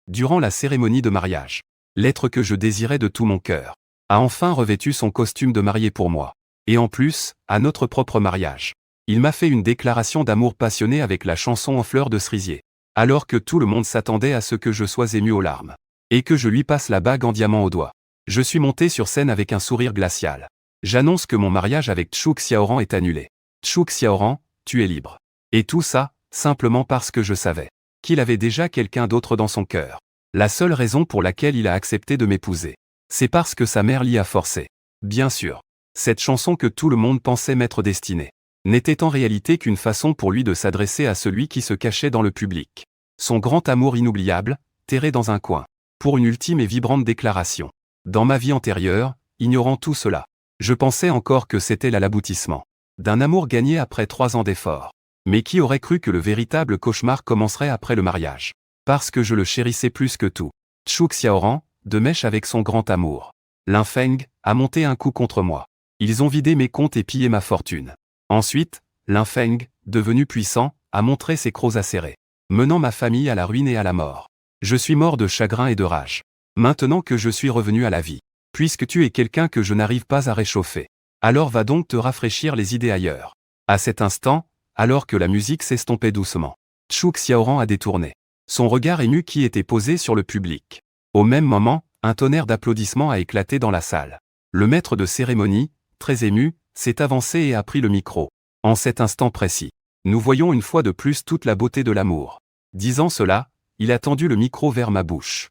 durant la cérémonie de mariage. L'être que je désirais de tout mon cœur a enfin revêtu son costume de mariée pour moi. Et en plus, à notre propre mariage. Il m'a fait une déclaration d'amour passionnée avec la chanson en fleurs de cerisier. Alors que tout le monde s'attendait à ce que je sois ému aux larmes. Et que je lui passe la bague en diamant au doigt. Je suis monté sur scène avec un sourire glacial. J'annonce que mon mariage avec Chou Xiaoran est annulé. Chou Xiaoran, tu es libre. Et tout ça, simplement parce que je savais qu'il avait déjà quelqu'un d'autre dans son cœur. La seule raison pour laquelle il a accepté de m'épouser, c'est parce que sa mère l'y a forcé. Bien sûr, cette chanson que tout le monde pensait m'être destinée, n'était en réalité qu'une façon pour lui de s'adresser à celui qui se cachait dans le public. Son grand amour inoubliable, terré dans un coin, pour une ultime et vibrante déclaration. Dans ma vie antérieure, ignorant tout cela, je pensais encore que c'était là l'aboutissement d'un amour gagné après 3 ans d'efforts. Mais qui aurait cru que le véritable cauchemar commencerait après le mariage? Parce que je le chérissais plus que tout. Chou Xiaoran, de mèche avec son grand amour. Lin Feng a monté un coup contre moi. Ils ont vidé mes comptes et pillé ma fortune. Ensuite, Lin Feng, devenu puissant, a montré ses crocs acérés, menant ma famille à la ruine et à la mort. Je suis mort de chagrin et de rage. Maintenant que je suis revenu à la vie, puisque tu es quelqu'un que je n'arrive pas à réchauffer, alors va donc te rafraîchir les idées ailleurs. À cet instant, alors que la musique s'estompait doucement, Chou Xiaoran a détourné son regard ému qui était posé sur le public. Au même moment, un tonnerre d'applaudissements a éclaté dans la salle. Le maître de cérémonie, très ému, s'est avancé et a pris le micro. En cet instant précis, nous voyons une fois de plus toute la beauté de l'amour. Disant cela, il a tendu le micro vers ma bouche.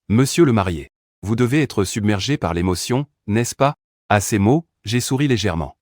Monsieur le marié, vous devez être submergé par l'émotion, n'est-ce pas? À ces mots, j'ai souri légèrement.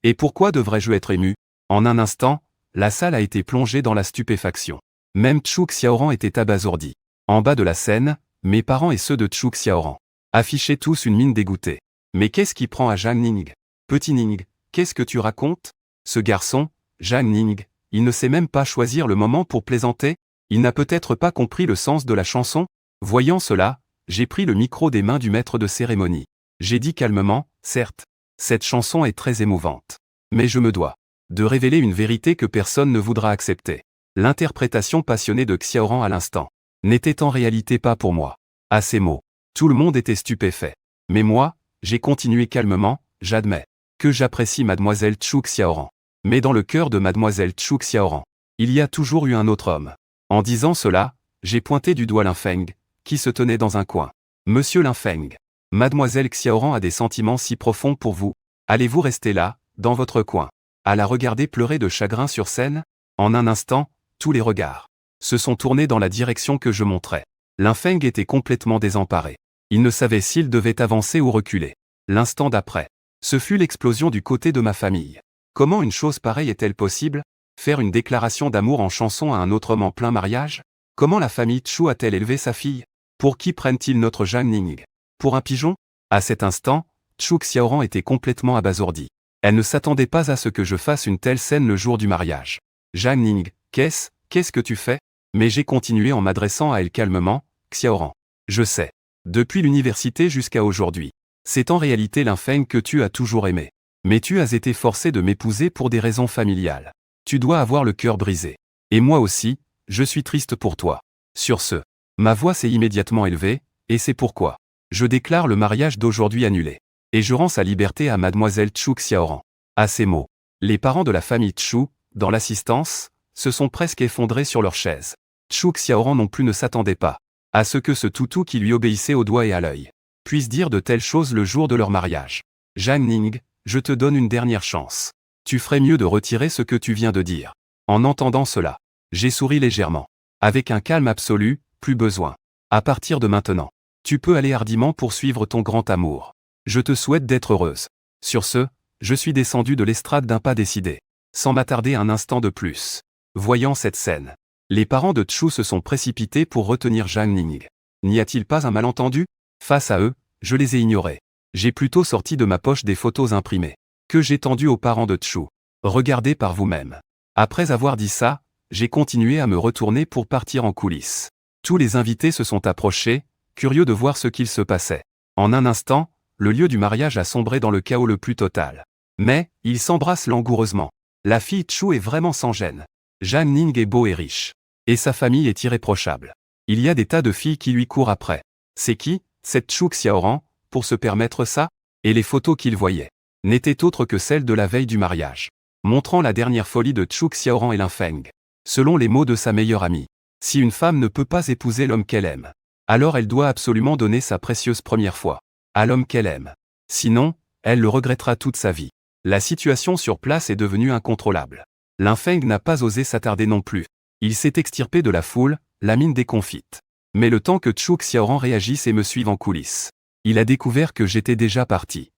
Et pourquoi devrais-je être ému? En un instant, la salle a été plongée dans la stupéfaction. Même Chou Xiaoran était abasourdi. En bas de la scène, mes parents et ceux de Chou Xiaoran affichaient tous une mine dégoûtée. Mais qu'est-ce qui prend à Zhang Ning? Petit Ning, qu'est-ce que tu racontes? Ce garçon, Zhang Ning, il ne sait même pas choisir le moment pour plaisanter? Il n'a peut-être pas compris le sens de la chanson? Voyant cela, j'ai pris le micro des mains du maître de cérémonie. J'ai dit calmement, certes, cette chanson est très émouvante. Mais je me dois de révéler une vérité que personne ne voudra accepter. L'interprétation passionnée de Xiaoran à l'instant n'était en réalité pas pour moi. À ces mots, tout le monde était stupéfait. Mais moi, j'ai continué calmement, j'admets que j'apprécie mademoiselle Chou Xiaoran. Mais dans le cœur de mademoiselle Chou Xiaoran, il y a toujours eu un autre homme. En disant cela, j'ai pointé du doigt Lin Feng, qui se tenait dans un coin. Monsieur Lin Feng, mademoiselle Xiaoran a des sentiments si profonds pour vous. Allez-vous rester là, dans votre coin, à la regarder pleurer de chagrin sur scène? En un instant, tous les regards se sont tournés dans la direction que je montrais. Lin Feng était complètement désemparé. Il ne savait s'il devait avancer ou reculer. L'instant d'après, ce fut l'explosion du côté de ma famille. Comment une chose pareille est-elle possible? Faire une déclaration d'amour en chanson à un autre homme en plein mariage? Comment la famille Chou a-t-elle élevé sa fille? Pour qui prennent-ils notre Zhang Ning? Pour un pigeon? À cet instant, Chou Xiaoran était complètement abasourdie. Elle ne s'attendait pas à ce que je fasse une telle scène le jour du mariage. Zhang Ning, qu'est-ce que tu fais? Mais j'ai continué en m'adressant à elle calmement, Xiaoran. Je sais. Depuis l'université jusqu'à aujourd'hui. C'est en réalité Lin Feng que tu as toujours aimé. Mais tu as été forcé de m'épouser pour des raisons familiales. Tu dois avoir le cœur brisé. Et moi aussi, je suis triste pour toi. Sur ce, ma voix s'est immédiatement élevée, et c'est pourquoi je déclare le mariage d'aujourd'hui annulé. Et je rends sa liberté à mademoiselle Chou Xiaoran. À ces mots, les parents de la famille Chou, dans l'assistance, se sont presque effondrés sur leurs chaises. Chou Xiaoran non plus ne s'attendait pas à ce que ce toutou qui lui obéissait au doigt et à l'œil puisse dire de telles choses le jour de leur mariage. Zhang Ning, je te donne une dernière chance. Tu ferais mieux de retirer ce que tu viens de dire. En entendant cela, j'ai souri légèrement. Avec un calme absolu, plus besoin. À partir de maintenant, tu peux aller hardiment poursuivre ton grand amour. Je te souhaite d'être heureuse. Sur ce, je suis descendu de l'estrade d'un pas décidé, sans m'attarder un instant de plus. Voyant cette scène, les parents de Chou se sont précipités pour retenir Zhang Ning. N'y a-t-il pas un malentendu? Face à eux, je les ai ignorés. J'ai plutôt sorti de ma poche des photos imprimées, que j'ai tendues aux parents de Chou. Regardez par vous-même. Après avoir dit ça, j'ai continué à me retourner pour partir en coulisses. Tous les invités se sont approchés, curieux de voir ce qu'il se passait. En un instant, le lieu du mariage a sombré dans le chaos le plus total. Mais, ils s'embrassent langoureusement. La fille Chou est vraiment sans gêne. Zhang Ning est beau et riche. Et sa famille est irréprochable. Il y a des tas de filles qui lui courent après. C'est qui, cette Chou Xiaoran, pour se permettre ça? Et les photos qu'il voyait n'étaient autres que celles de la veille du mariage, montrant la dernière folie de Chou Xiaoran et Linfeng. Selon les mots de sa meilleure amie, si une femme ne peut pas épouser l'homme qu'elle aime, alors elle doit absolument donner sa précieuse première fois à l'homme qu'elle aime. Sinon, elle le regrettera toute sa vie. La situation sur place est devenue incontrôlable. Linfeng n'a pas osé s'attarder non plus. Il s'est extirpé de la foule, la mine déconfite. Mais le temps que Chou Xiaoran réagisse et me suive en coulisses, il a découvert que j'étais déjà parti.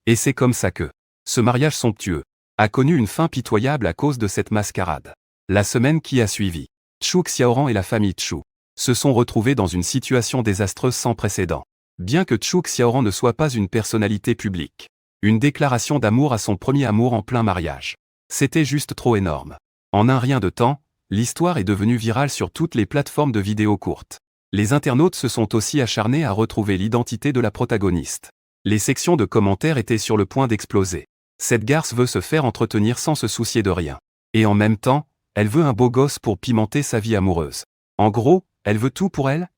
Et c'est comme ça que ce mariage somptueux a connu une fin pitoyable à cause de cette mascarade. La semaine qui a suivi, Chou Xiaoran et la famille Chou se sont retrouvés dans une situation désastreuse sans précédent. Bien que Chou Xiaoran ne soit pas une personnalité publique, une déclaration d'amour à son premier amour en plein mariage, c'était juste trop énorme. En un rien de temps, l'histoire est devenue virale sur toutes les plateformes de vidéos courtes. Les internautes se sont aussi acharnés à retrouver l'identité de la protagoniste. Les sections de commentaires étaient sur le point d'exploser. Cette garce veut se faire entretenir sans se soucier de rien. Et en même temps, elle veut un beau gosse pour pimenter sa vie amoureuse. En gros, elle veut tout pour elle?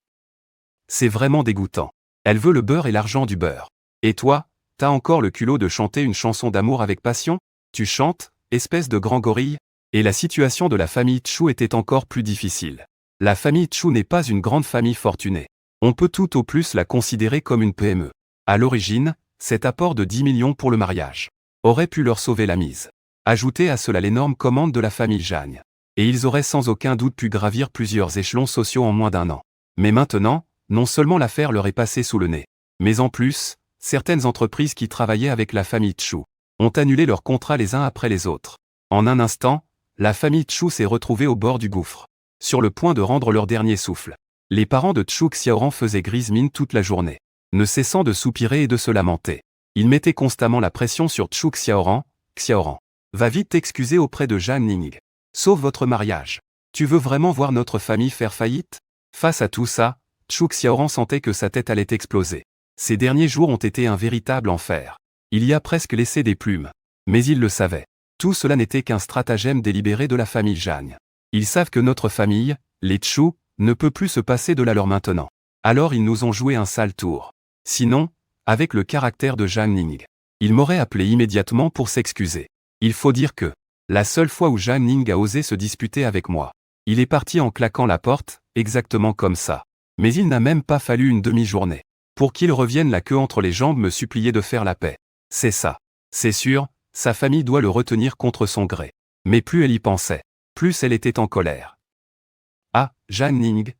C'est vraiment dégoûtant. Elle veut le beurre et l'argent du beurre. Et toi, t'as encore le culot de chanter une chanson d'amour avec passion? Tu chantes, espèce de grand gorille? Et la situation de la famille Chou était encore plus difficile. La famille Chou n'est pas une grande famille fortunée. On peut tout au plus la considérer comme une PME. À l'origine, cet apport de 10 millions pour le mariage aurait pu leur sauver la mise. Ajoutez à cela l'énorme commande de la famille Jagne. Et ils auraient sans aucun doute pu gravir plusieurs échelons sociaux en moins d'un an. Mais maintenant, non seulement l'affaire leur est passée sous le nez, mais en plus, certaines entreprises qui travaillaient avec la famille Chou ont annulé leurs contrats les uns après les autres. En un instant, la famille Chou s'est retrouvée au bord du gouffre, sur le point de rendre leur dernier souffle. Les parents de Chou Xiaoran faisaient grise mine toute la journée, ne cessant de soupirer et de se lamenter. Ils mettaient constamment la pression sur Chou Xiaoran. Xiaoran, va vite t'excuser auprès de Zhang Ning. Sauve votre mariage. Tu veux vraiment voir notre famille faire faillite? Face à tout ça, Chou Xiaoran sentait que sa tête allait exploser. Ces derniers jours ont été un véritable enfer. Il y a presque laissé des plumes. Mais il le savait. Tout cela n'était qu'un stratagème délibéré de la famille Jagne. Ils savent que notre famille, les Chou, ne peut plus se passer de la leur maintenant. Alors ils nous ont joué un sale tour. Sinon, avec le caractère de Zhang Ning, il m'aurait appelé immédiatement pour s'excuser. Il faut dire que, la seule fois où Zhang Ning a osé se disputer avec moi, il est parti en claquant la porte, exactement comme ça. Mais il n'a même pas fallu une demi-journée pour qu'il revienne la queue entre les jambes me supplier de faire la paix. C'est ça. C'est sûr, sa famille doit le retenir contre son gré. Mais plus elle y pensait, plus elle était en colère. Ah, Zhang Ning,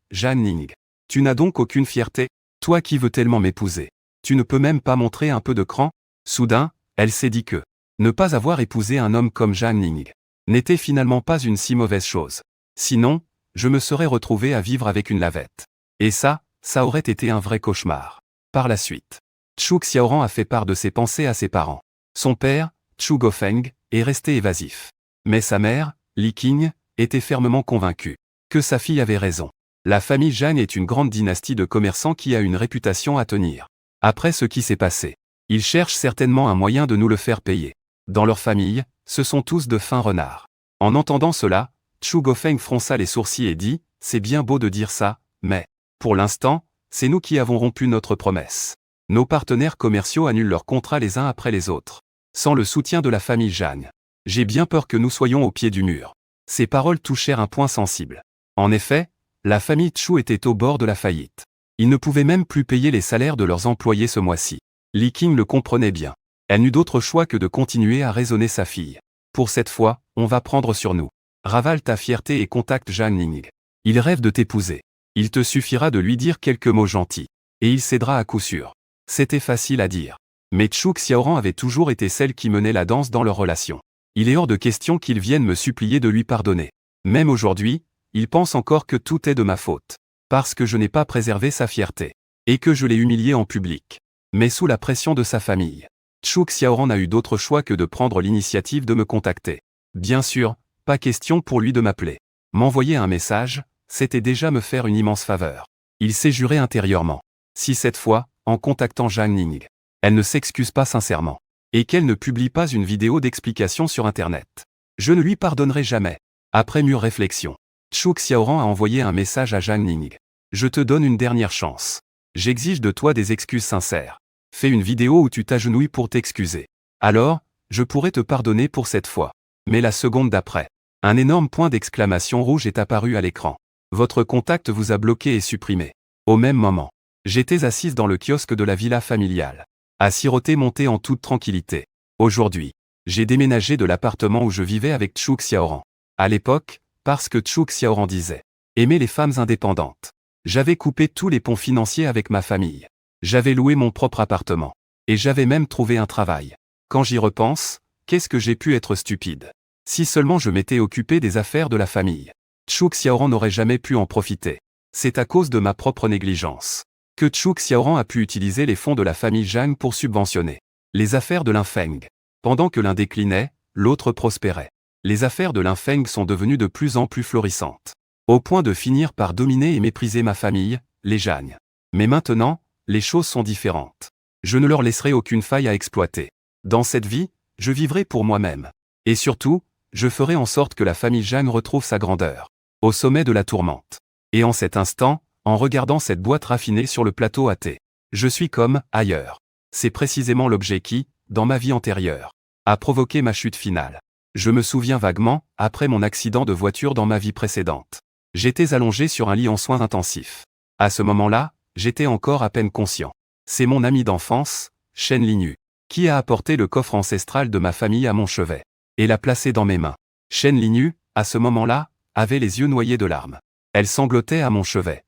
tu n'as donc aucune fierté, toi qui veux tellement m'épouser. Tu ne peux même pas montrer un peu de cran? Soudain, elle s'est dit que ne pas avoir épousé un homme comme Zhang Ning n'était finalement pas une si mauvaise chose. Sinon, je me serais retrouvé à vivre avec une lavette. Et ça aurait été un vrai cauchemar. Par la suite, Chou Xiaoran a fait part de ses pensées à ses parents. Son père, Chou Gofeng, est resté évasif. Mais sa mère, Li Qing, était fermement convaincue que sa fille avait raison. La famille Zhang est une grande dynastie de commerçants qui a une réputation à tenir. Après ce qui s'est passé, ils cherchent certainement un moyen de nous le faire payer. Dans leur famille, ce sont tous de fins renards. En entendant cela, Chou Gofeng fronça les sourcils et dit, « C'est bien beau de dire ça, mais, pour l'instant, c'est nous qui avons rompu notre promesse. Nos partenaires commerciaux annulent leurs contrats les uns après les autres. Sans le soutien de la famille Jagne, j'ai bien peur que nous soyons au pied du mur. » Ces paroles touchèrent un point sensible. En effet, la famille Chou était au bord de la faillite. Ils ne pouvaient même plus payer les salaires de leurs employés ce mois-ci. Li Qing le comprenait bien. Elle n'eut d'autre choix que de continuer à raisonner sa fille. Pour cette fois, on va prendre sur nous. Ravale ta fierté et contacte Zhang Ning. Il rêve de t'épouser. Il te suffira de lui dire quelques mots gentils. Et il cédera à coup sûr. C'était facile à dire. Mais Chou Xiaoran avait toujours été celle qui menait la danse dans leur relation. Il est hors de question qu'il vienne me supplier de lui pardonner. Même aujourd'hui, il pense encore que tout est de ma faute. Parce que je n'ai pas préservé sa fierté. Et que je l'ai humilié en public. Mais sous la pression de sa famille, Chou Xiaoran n'a eu d'autre choix que de prendre l'initiative de me contacter. Bien sûr, pas question pour lui de m'appeler. M'envoyer un message, c'était déjà me faire une immense faveur. Il s'est juré intérieurement. Si cette fois, en contactant Zhang Ning, elle ne s'excuse pas sincèrement, et qu'elle ne publie pas une vidéo d'explication sur Internet, je ne lui pardonnerai jamais. Après mûre réflexion, Zhu Xiaoran a envoyé un message à Zhang Ning. Je te donne une dernière chance. J'exige de toi des excuses sincères. Fais une vidéo où tu t'agenouilles pour t'excuser. Alors, je pourrais te pardonner pour cette fois. Mais la seconde d'après, un énorme point d'exclamation rouge est apparu à l'écran. Votre contact vous a bloqué et supprimé. Au même moment, j'étais assise dans le kiosque de la villa familiale, à siroter mon thé en toute tranquillité. Aujourd'hui, j'ai déménagé de l'appartement où je vivais avec Zhu Xiaoran. À l'époque, parce que Zhu Xiaoran disait aimer les femmes indépendantes. J'avais coupé tous les ponts financiers avec ma famille. J'avais loué mon propre appartement. Et j'avais même trouvé un travail. Quand j'y repense, qu'est-ce que j'ai pu être stupide. Si seulement je m'étais occupé des affaires de la famille. Zhu Xiaoran n'aurait jamais pu en profiter. C'est à cause de ma propre négligence que Zhu Xiaoran a pu utiliser les fonds de la famille Zhang pour subventionner les affaires de l'Infeng. Pendant que l'un déclinait, l'autre prospérait. Les affaires de l'Infeng sont devenues de plus en plus florissantes, au point de finir par dominer et mépriser ma famille, les Zhang. Mais maintenant, les choses sont différentes. Je ne leur laisserai aucune faille à exploiter. Dans cette vie, je vivrai pour moi-même. Et surtout, je ferai en sorte que la famille Zhang retrouve sa grandeur, au sommet de la tourmente. Et en cet instant, en regardant cette boîte raffinée sur le plateau à thé, je suis comme ailleurs. C'est précisément l'objet qui, dans ma vie antérieure, a provoqué ma chute finale. Je me souviens vaguement, après mon accident de voiture dans ma vie précédente. J'étais allongé sur un lit en soins intensifs. À ce moment-là, j'étais encore à peine conscient. C'est mon ami d'enfance, Shen Linyu, qui a apporté le coffre ancestral de ma famille à mon chevet et l'a placé dans mes mains. Shen Linyu, à ce moment-là, avait les yeux noyés de larmes. Elle sanglotait à mon chevet.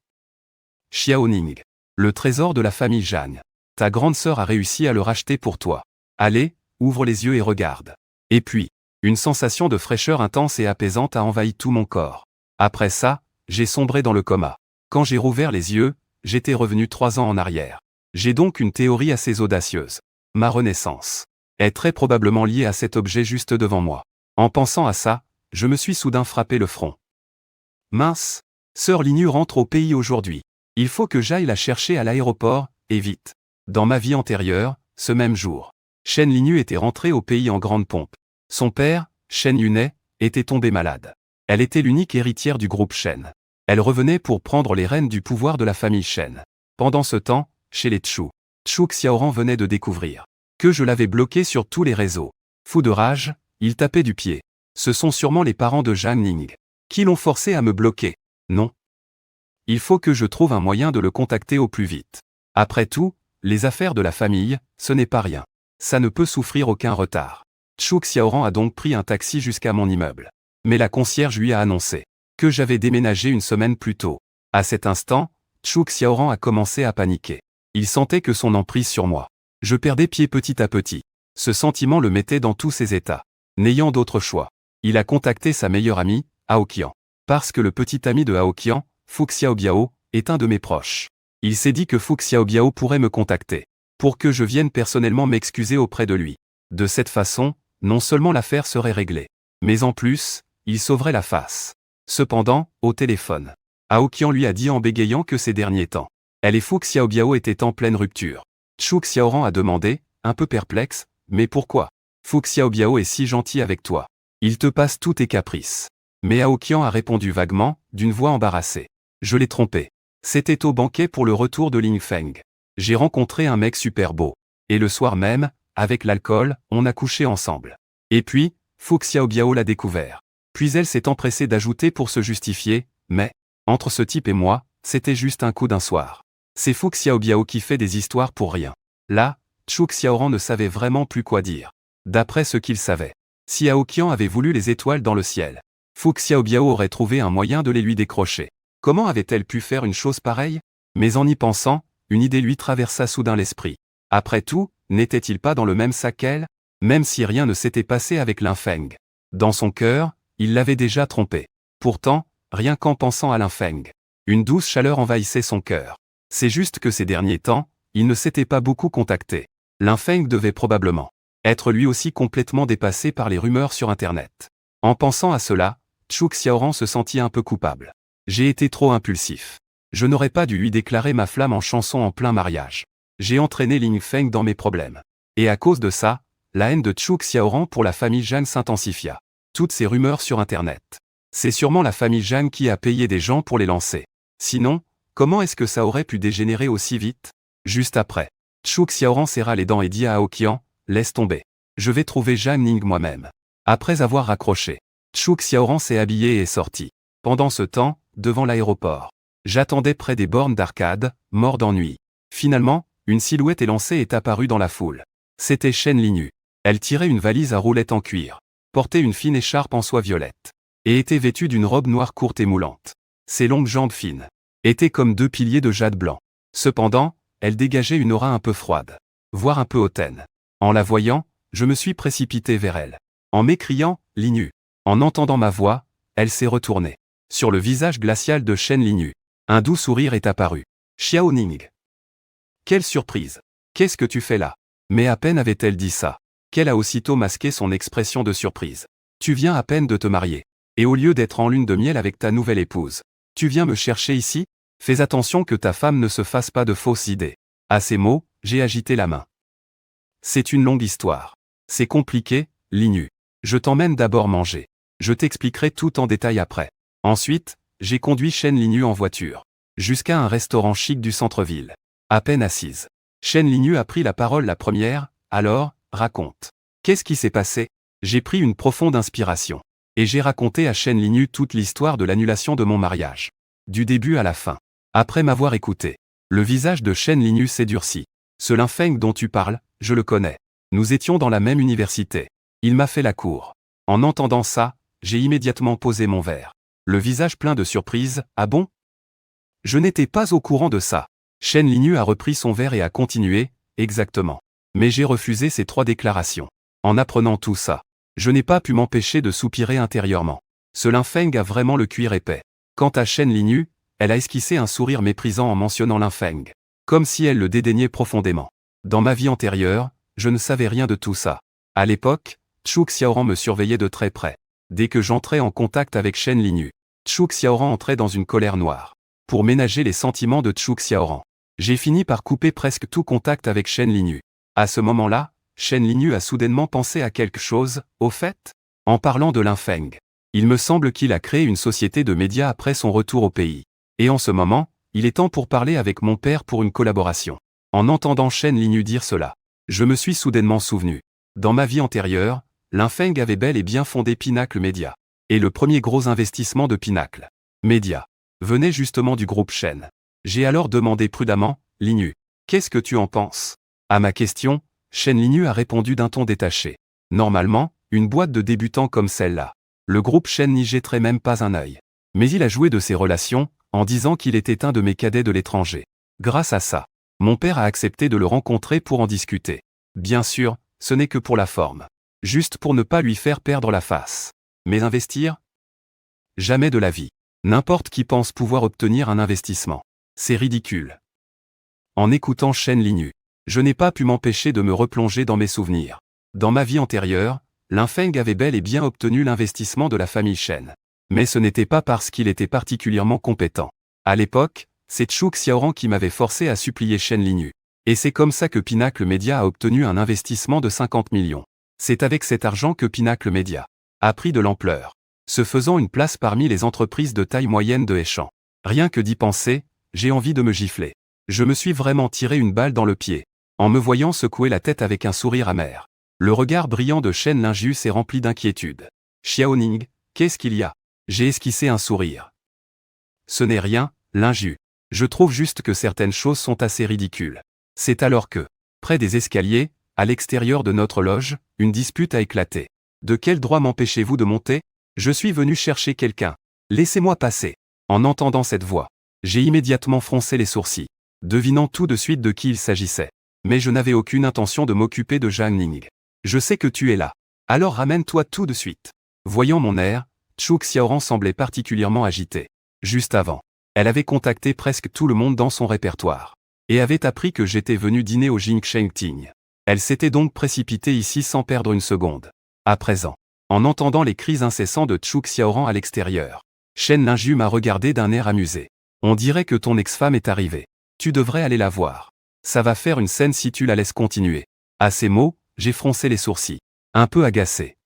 Xiao Ning, le trésor de la famille Zhang. Ta grande sœur a réussi à le racheter pour toi. Allez, ouvre les yeux et regarde. Et puis, une sensation de fraîcheur intense et apaisante a envahi tout mon corps. Après ça, j'ai sombré dans le coma. Quand j'ai rouvert les yeux, j'étais revenu 3 ans en arrière. J'ai donc une théorie assez audacieuse. Ma renaissance est très probablement liée à cet objet juste devant moi. En pensant à ça, je me suis soudain frappé le front. Mince, sœur Linyu rentre au pays aujourd'hui. Il faut que j'aille la chercher à l'aéroport, et vite. Dans ma vie antérieure, ce même jour, Shen Linyu était rentrée au pays en grande pompe. Son père, Shen Yunai, était tombé malade. Elle était l'unique héritière du groupe Shen. Elle revenait pour prendre les rênes du pouvoir de la famille Shen. Pendant ce temps, chez les Zhu Xiaoran venait de découvrir que je l'avais bloqué sur tous les réseaux. Fou de rage, il tapait du pied. Ce sont sûrement les parents de Zhang Ning qui l'ont forcé à me bloquer. Non. Il faut que je trouve un moyen de le contacter au plus vite. Après tout, les affaires de la famille, ce n'est pas rien. Ça ne peut souffrir aucun retard. Zhu Xiaoran a donc pris un taxi jusqu'à mon immeuble. Mais la concierge lui a annoncé que j'avais déménagé une semaine plus tôt. À cet instant, Zhu Xiaoran a commencé à paniquer. Il sentait que son emprise sur moi. Je perdais pied petit à petit. Ce sentiment le mettait dans tous ses états. N'ayant d'autre choix, il a contacté sa meilleure amie, Aoqian. Parce que le petit ami de Aoqian, Fu Xiaobiao, est un de mes proches. Il s'est dit que Fu Xiaobiao pourrait me contacter pour que je vienne personnellement m'excuser auprès de lui. De cette façon, non seulement l'affaire serait réglée, mais en plus, il sauverait la face. Cependant, au téléphone, Aoqian lui a dit en bégayant que ces derniers temps, elle et Fu Xiaobiao étaient en pleine rupture. Zhu Xiaoran a demandé, un peu perplexe, mais pourquoi? Fu Xiaobiao est si gentil avec toi. Il te passe tous tes caprices. Mais Aoqian a répondu vaguement, d'une voix embarrassée. Je l'ai trompé. C'était au banquet pour le retour de Ling Feng. J'ai rencontré un mec super beau. Et le soir même, avec l'alcool, on a couché ensemble. Et puis, Fu Xiaobiao l'a découvert. Puis elle s'est empressée d'ajouter pour se justifier, mais, entre ce type et moi, c'était juste un coup d'un soir. C'est Fu Xiaobiao qui fait des histoires pour rien. Là, Zhu Xiaoran ne savait vraiment plus quoi dire. D'après ce qu'il savait, si Aoqian avait voulu les étoiles dans le ciel, Fu Xiaobiao aurait trouvé un moyen de les lui décrocher. Comment avait-elle pu faire une chose pareille? Mais en y pensant, une idée lui traversa soudain l'esprit. Après tout, n'était-il pas dans le même sac qu'elle? Même si rien ne s'était passé avec l'Infeng. Dans son cœur, il l'avait déjà trompée. Pourtant, rien qu'en pensant à l'Infeng, une douce chaleur envahissait son cœur. C'est juste que ces derniers temps, il ne s'était pas beaucoup contacté. L'Infeng devait probablement être lui aussi complètement dépassé par les rumeurs sur Internet. En pensant à cela, Zhu Xiaoran se sentit un peu coupable. J'ai été trop impulsif. Je n'aurais pas dû lui déclarer ma flamme en chanson en plein mariage. J'ai entraîné Ling Feng dans mes problèmes. Et à cause de ça, la haine de Zhu Xiaoran pour la famille Zhang s'intensifia. Toutes ces rumeurs sur Internet C'est sûrement la famille Zhang qui a payé des gens pour les lancer. Sinon, comment est-ce que ça aurait pu dégénérer aussi vite? Juste après, Zhu Xiaoran serra les dents et dit à Hao Qian, laisse tomber. Je vais trouver Zhang Ning moi-même. Après avoir raccroché, Zhu Xiaoran s'est habillé et est sorti. Pendant ce temps, devant l'aéroport, j'attendais près des bornes d'arcade, mort d'ennui. Finalement, une silhouette élancée est apparue dans la foule. C'était Shen Linyu. Elle tirait une valise à roulettes en cuir, portait une fine écharpe en soie violette, et était vêtue d'une robe noire courte et moulante. Ses longues jambes fines étaient comme deux piliers de jade blanc. Cependant, elle dégageait une aura un peu froide, voire un peu hautaine. En la voyant, je me suis précipité vers elle. En m'écriant « Linyu ». En entendant ma voix, elle s'est retournée. Sur le visage glacial de Shen Linyu, un doux sourire est apparu. Xiao Ning. Quelle surprise! Qu'est-ce que tu fais là? Mais à peine avait-elle dit ça, qu'elle a aussitôt masqué son expression de surprise. Tu viens à peine de te marier. Et au lieu d'être en lune de miel avec ta nouvelle épouse, tu viens me chercher ici? Fais attention que ta femme ne se fasse pas de fausses idées. À ces mots, j'ai agité la main. C'est une longue histoire. C'est compliqué, Linyu. Je t'emmène d'abord manger. Je t'expliquerai tout en détail après. Ensuite, j'ai conduit Shen Linyu en voiture, jusqu'à un restaurant chic du centre-ville. À peine assise, Shen Linyu a pris la parole la première. Alors, raconte. Qu'est-ce qui s'est passé? J'ai pris une profonde inspiration. Et j'ai raconté à Shen Linyu toute l'histoire de l'annulation de mon mariage. Du début à la fin. Après m'avoir écouté, le visage de Shen Linyu s'est durci. Ce Lin Feng dont tu parles, je le connais. Nous étions dans la même université. Il m'a fait la cour. En entendant ça, j'ai immédiatement posé mon verre. Le visage plein de surprise. Ah bon? Je n'étais pas au courant de ça. Shen Linyu a repris son verre et a continué. Exactement. Mais j'ai refusé ces 3 déclarations. En apprenant tout ça, je n'ai pas pu m'empêcher de soupirer intérieurement. Ce Lin Feng a vraiment le cuir épais. Quant à Shen Linyu, elle a esquissé un sourire méprisant en mentionnant Lin Feng. Comme si elle le dédaignait profondément. Dans ma vie antérieure, je ne savais rien de tout ça. À l'époque, Zhu Xiaoran me surveillait de très près. Dès que j'entrais en contact avec Shen Linyu, Zhu Xiaoran entrait dans une colère noire. Pour ménager les sentiments de Zhu Xiaoran, j'ai fini par couper presque tout contact avec Shen Linyu. À ce moment-là, Shen Linyu a soudainement pensé à quelque chose. Au fait, en parlant de Lin Feng, il me semble qu'il a créé une société de médias après son retour au pays. Et en ce moment, il est temps pour parler avec mon père pour une collaboration. En entendant Shen Linyu dire cela, je me suis soudainement souvenu. Dans ma vie antérieure, Lin Feng avait bel et bien fondé Pinacle Media. Et le premier gros investissement de Pinacle Media venait justement du groupe Shen. J'ai alors demandé prudemment, Linyu, qu'est-ce que tu en penses? À ma question, Shen Linyu a répondu d'un ton détaché. Normalement, une boîte de débutants comme celle-là, le groupe Shen n'y jetterait même pas un œil. Mais il a joué de ses relations, en disant qu'il était un de mes cadets de l'étranger. Grâce à ça, mon père a accepté de le rencontrer pour en discuter. Bien sûr, ce n'est que pour la forme. Juste pour ne pas lui faire perdre la face. Mais investir? Jamais de la vie. N'importe qui pense pouvoir obtenir un investissement. C'est ridicule. En écoutant Shen Linyu, je n'ai pas pu m'empêcher de me replonger dans mes souvenirs. Dans ma vie antérieure, Lin Feng avait bel et bien obtenu l'investissement de la famille Shen. Mais ce n'était pas parce qu'il était particulièrement compétent. À l'époque, c'est Zhu Xiaoran qui m'avait forcé à supplier Shen Linyu. Et c'est comme ça que Pinacle Media a obtenu un investissement de 50 millions. C'est avec cet argent que Pinacle Media a pris de l'ampleur, se faisant une place parmi les entreprises de taille moyenne de Heishan. Rien que d'y penser, j'ai envie de me gifler. Je me suis vraiment tiré une balle dans le pied, en me voyant secouer la tête avec un sourire amer. Le regard brillant de Shen Linyu s'est rempli d'inquiétude. Xiao Ning, qu'est-ce qu'il y a? J'ai esquissé un sourire. Ce n'est rien, Linyu. Je trouve juste que certaines choses sont assez ridicules. C'est alors que, près des escaliers, à l'extérieur de notre loge, une dispute a éclaté. De quel droit m'empêchez-vous de monter? Je suis venu chercher quelqu'un. Laissez-moi passer. En entendant cette voix, j'ai immédiatement froncé les sourcils, devinant tout de suite de qui il s'agissait. Mais je n'avais aucune intention de m'occuper de Zhang Ning. Je sais que tu es là. Alors ramène-toi tout de suite. Voyant mon air, Zhu Xiaoran semblait particulièrement agitée. Juste avant, elle avait contacté presque tout le monde dans son répertoire, et avait appris que j'étais venu dîner au Jingsheng Ting. Elle s'était donc précipitée ici sans perdre une seconde. À présent, en entendant les cris incessants de Zhu Xiaoran à l'extérieur, Shen Linyu m'a regardé d'un air amusé. On dirait que ton ex-femme est arrivée. Tu devrais aller la voir. Ça va faire une scène si tu la laisses continuer. À ces mots, j'ai froncé les sourcils, un peu agacé.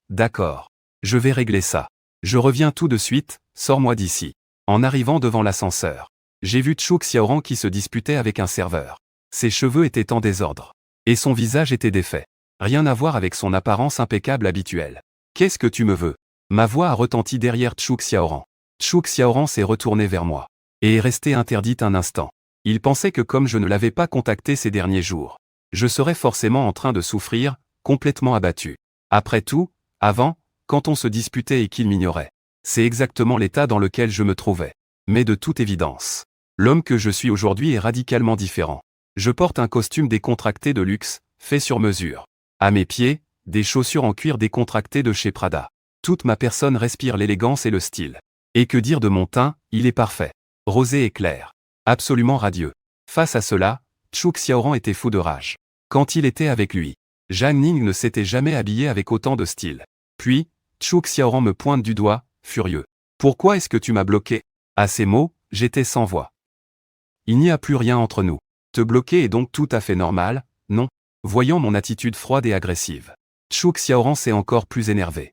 D'accord. Je vais régler ça. Je reviens tout de suite, sors-moi d'ici. En arrivant devant l'ascenseur, j'ai vu Chou Xiaoran qui se disputait avec un serveur. Ses cheveux étaient en désordre. Et son visage était défait. Rien à voir avec son apparence impeccable habituelle. Qu'est-ce que tu me veux? Ma voix a retenti derrière Chou Xiaoran. Chou Xiaoran s'est retourné vers moi. Et est resté interdite un instant. Il pensait que comme je ne l'avais pas contacté ces derniers jours, je serais forcément en train de souffrir, complètement abattu. Après tout, avant, quand on se disputait et qu'il m'ignorait, c'est exactement l'état dans lequel je me trouvais. Mais de toute évidence, l'homme que je suis aujourd'hui est radicalement différent. Je porte un costume décontracté de luxe, fait sur mesure. À mes pieds, des chaussures en cuir décontracté de chez Prada. Toute ma personne respire l'élégance et le style. Et que dire de mon teint, il est parfait. Rosé et clair. Absolument radieux. Face à cela, Chou Xiaoran était fou de rage. Quand il était avec lui, Zhang Ning ne s'était jamais habillé avec autant de style. Puis, Chou Xiaoran me pointe du doigt, furieux. Pourquoi est-ce que tu m'as bloqué? À ces mots, j'étais sans voix. Il n'y a plus rien entre nous. Te bloquer est donc tout à fait normal, non? Voyant mon attitude froide et agressive, Chou Xiaoran s'est encore plus énervé.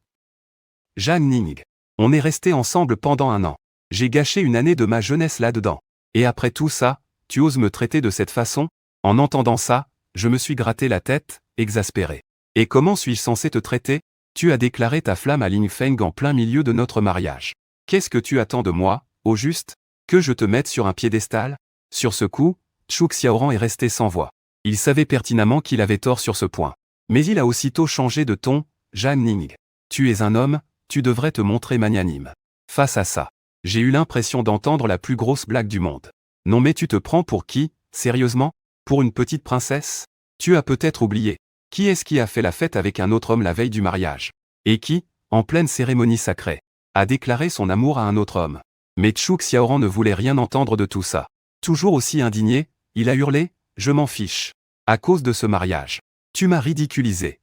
Zhang Ning. On est restés ensemble pendant 1 an. J'ai gâché une année de ma jeunesse là-dedans. Et après tout ça, tu oses me traiter de cette façon? En entendant ça, je me suis gratté la tête, exaspéré. Et comment suis-je censé te traiter? Tu as déclaré ta flamme à Ling Feng en plein milieu de notre mariage. Qu'est-ce que tu attends de moi, au juste? Que je te mette sur un piédestal? Sur ce coup, Chou Xiaoran est resté sans voix. Il savait pertinemment qu'il avait tort sur ce point. Mais il a aussitôt changé de ton. Zhang Ning. Tu es un homme, tu devrais te montrer magnanime. Face à ça, j'ai eu l'impression d'entendre la plus grosse blague du monde. Non mais tu te prends pour qui, sérieusement? Pour une petite princesse? Tu as peut-être oublié. Qui est-ce qui a fait la fête avec un autre homme la veille du mariage? Et qui, en pleine cérémonie sacrée, a déclaré son amour à un autre homme? Mais Chou Xiaoran ne voulait rien entendre de tout ça. Toujours aussi indigné, il a hurlé, « Je m'en fiche. À cause de ce mariage. Tu m'as ridiculisé.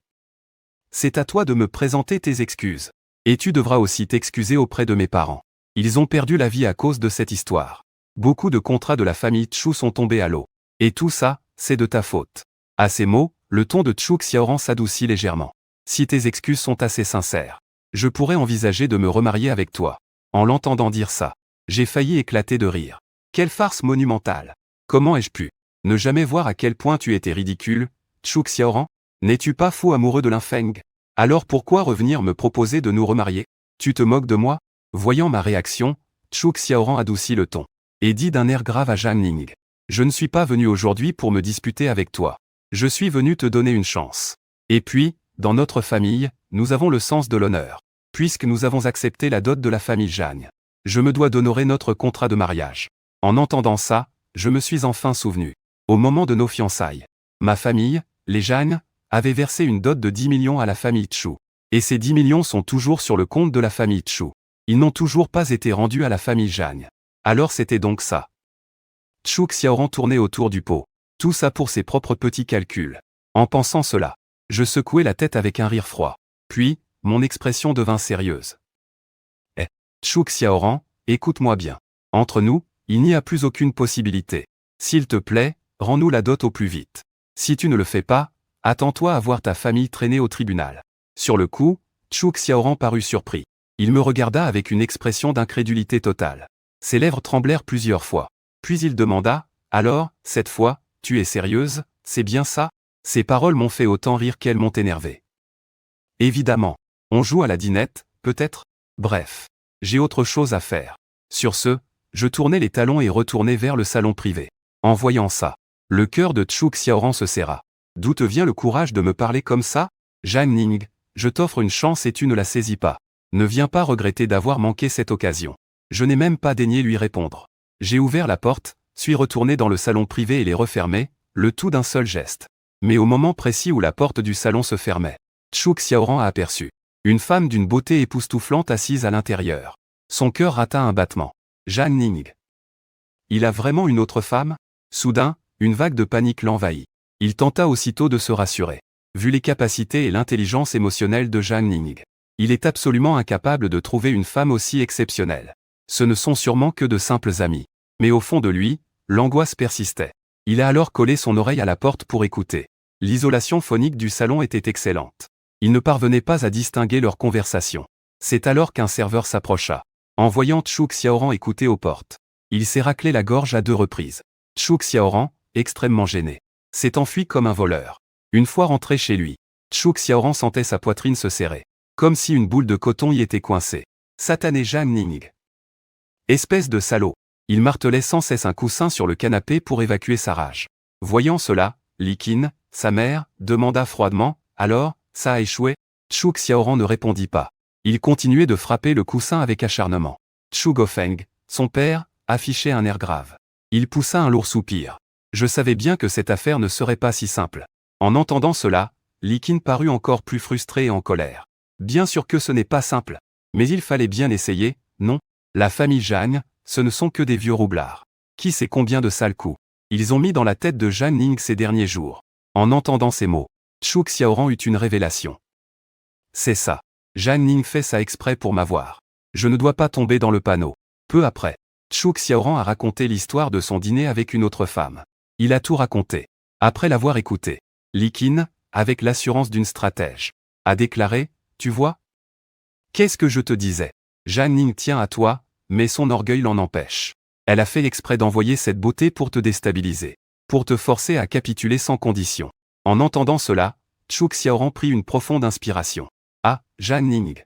C'est à toi de me présenter tes excuses. Et tu devras aussi t'excuser auprès de mes parents. Ils ont perdu la vie à cause de cette histoire. Beaucoup de contrats de la famille Chou sont tombés à l'eau. Et tout ça, c'est de ta faute. » À ces mots, le ton de Chou Xiaoran s'adoucit légèrement. Si tes excuses sont assez sincères, je pourrais envisager de me remarier avec toi. En l'entendant dire ça, j'ai failli éclater de rire. Quelle farce monumentale! Comment ai-je pu ne jamais voir à quel point tu étais ridicule, Chou Xiaoran? N'es-tu pas fou amoureux de Ling Feng? Alors pourquoi revenir me proposer de nous remarier? Tu te moques de moi? Voyant ma réaction, Chou Xiaoran adoucit le ton et dit d'un air grave à Zhang Ning. Je ne suis pas venu aujourd'hui pour me disputer avec toi. Je suis venu te donner une chance. Et puis, dans notre famille, nous avons le sens de l'honneur. Puisque nous avons accepté la dot de la famille Zhang, je me dois d'honorer notre contrat de mariage. En entendant ça, je me suis enfin souvenu. Au moment de nos fiançailles, ma famille, les Zhang, avait versé une dot de 10 millions à la famille Chou. Et ces 10 millions sont toujours sur le compte de la famille Chou. Ils n'ont toujours pas été rendus à la famille Zhang. Alors c'était donc ça. Chou Xiaoran tournait autour du pot. Tout ça pour ses propres petits calculs. En pensant cela, je secouai la tête avec un rire froid. Puis, mon expression devint sérieuse. Eh, Chou Xiaoran, écoute-moi bien. Entre nous, il n'y a plus aucune possibilité. S'il te plaît, rends-nous la dot au plus vite. Si tu ne le fais pas, attends-toi à voir ta famille traîner au tribunal. Sur le coup, Chou Xiaoran parut surpris. Il me regarda avec une expression d'incrédulité totale. Ses lèvres tremblèrent plusieurs fois. Puis il demanda, « Alors, cette fois, tu es sérieuse, c'est bien ça ?» Ces paroles m'ont fait autant rire qu'elles m'ont énervé. Évidemment, on joue à la dinette, peut-être? Bref, j'ai autre chose à faire. Sur ce, je tournai les talons et retournai vers le salon privé. En voyant ça, le cœur de Chou Xiaoran se serra. D'où te vient le courage de me parler comme ça? Zhang Ning, je t'offre une chance et tu ne la saisis pas. Ne viens pas regretter d'avoir manqué cette occasion. Je n'ai même pas daigné lui répondre. J'ai ouvert la porte, suis retourné dans le salon privé et les refermé, le tout d'un seul geste. Mais au moment précis où la porte du salon se fermait, Chou Xiaoran a aperçu une femme d'une beauté époustouflante assise à l'intérieur. Son cœur rata un battement. Zhang Ning. Il a vraiment une autre femme? Soudain, une vague de panique l'envahit. Il tenta aussitôt de se rassurer. Vu les capacités et l'intelligence émotionnelle de Zhang Ning, il est absolument incapable de trouver une femme aussi exceptionnelle. Ce ne sont sûrement que de simples amis. Mais au fond de lui, l'angoisse persistait. Il a alors collé son oreille à la porte pour écouter. L'isolation phonique du salon était excellente. Il ne parvenait pas à distinguer leur conversation. C'est alors qu'un serveur s'approcha. En voyant Chu Xiaoran écouter aux portes, il s'est raclé la gorge à 2 reprises. Chu Xiaoran, extrêmement gêné, s'est enfui comme un voleur. Une fois rentré chez lui, Chu Xiaoran sentait sa poitrine se serrer, comme si une boule de coton y était coincée. Satané Zhang Ning. Espèce de salaud. Il martelait sans cesse un coussin sur le canapé pour évacuer sa rage. Voyant cela, Li Qin, sa mère, demanda froidement, « Alors, ça a échoué ?» Chu Xiaoran ne répondit pas. Il continuait de frapper le coussin avec acharnement. Chu Gofeng, son père, affichait un air grave. Il poussa un lourd soupir. Je savais bien que cette affaire ne serait pas si simple. En entendant cela, Li Qin parut encore plus frustré et en colère. Bien sûr que ce n'est pas simple. Mais il fallait bien essayer, non? La famille Zhang, ce ne sont que des vieux roublards. Qui sait combien de sales coups ils ont mis dans la tête de Zhang Ning ces derniers jours. En entendant ces mots, Chu Xiaoran eut une révélation. C'est ça. Zhang Ning fait ça exprès pour m'avoir. Je ne dois pas tomber dans le panneau. Peu après, Chu Xiaoran a raconté l'histoire de son dîner avec une autre femme. Il a tout raconté. Après l'avoir écouté, Li Qin, avec l'assurance d'une stratège, a déclaré, « Tu vois ? Qu'est-ce que je te disais ? Zhang Ning tient à toi, mais son orgueil l'en empêche. Elle a fait exprès d'envoyer cette beauté pour te déstabiliser, pour te forcer à capituler sans condition. » En entendant cela, Chu Xiaoran prit une profonde inspiration. Ah, Zhang Ning.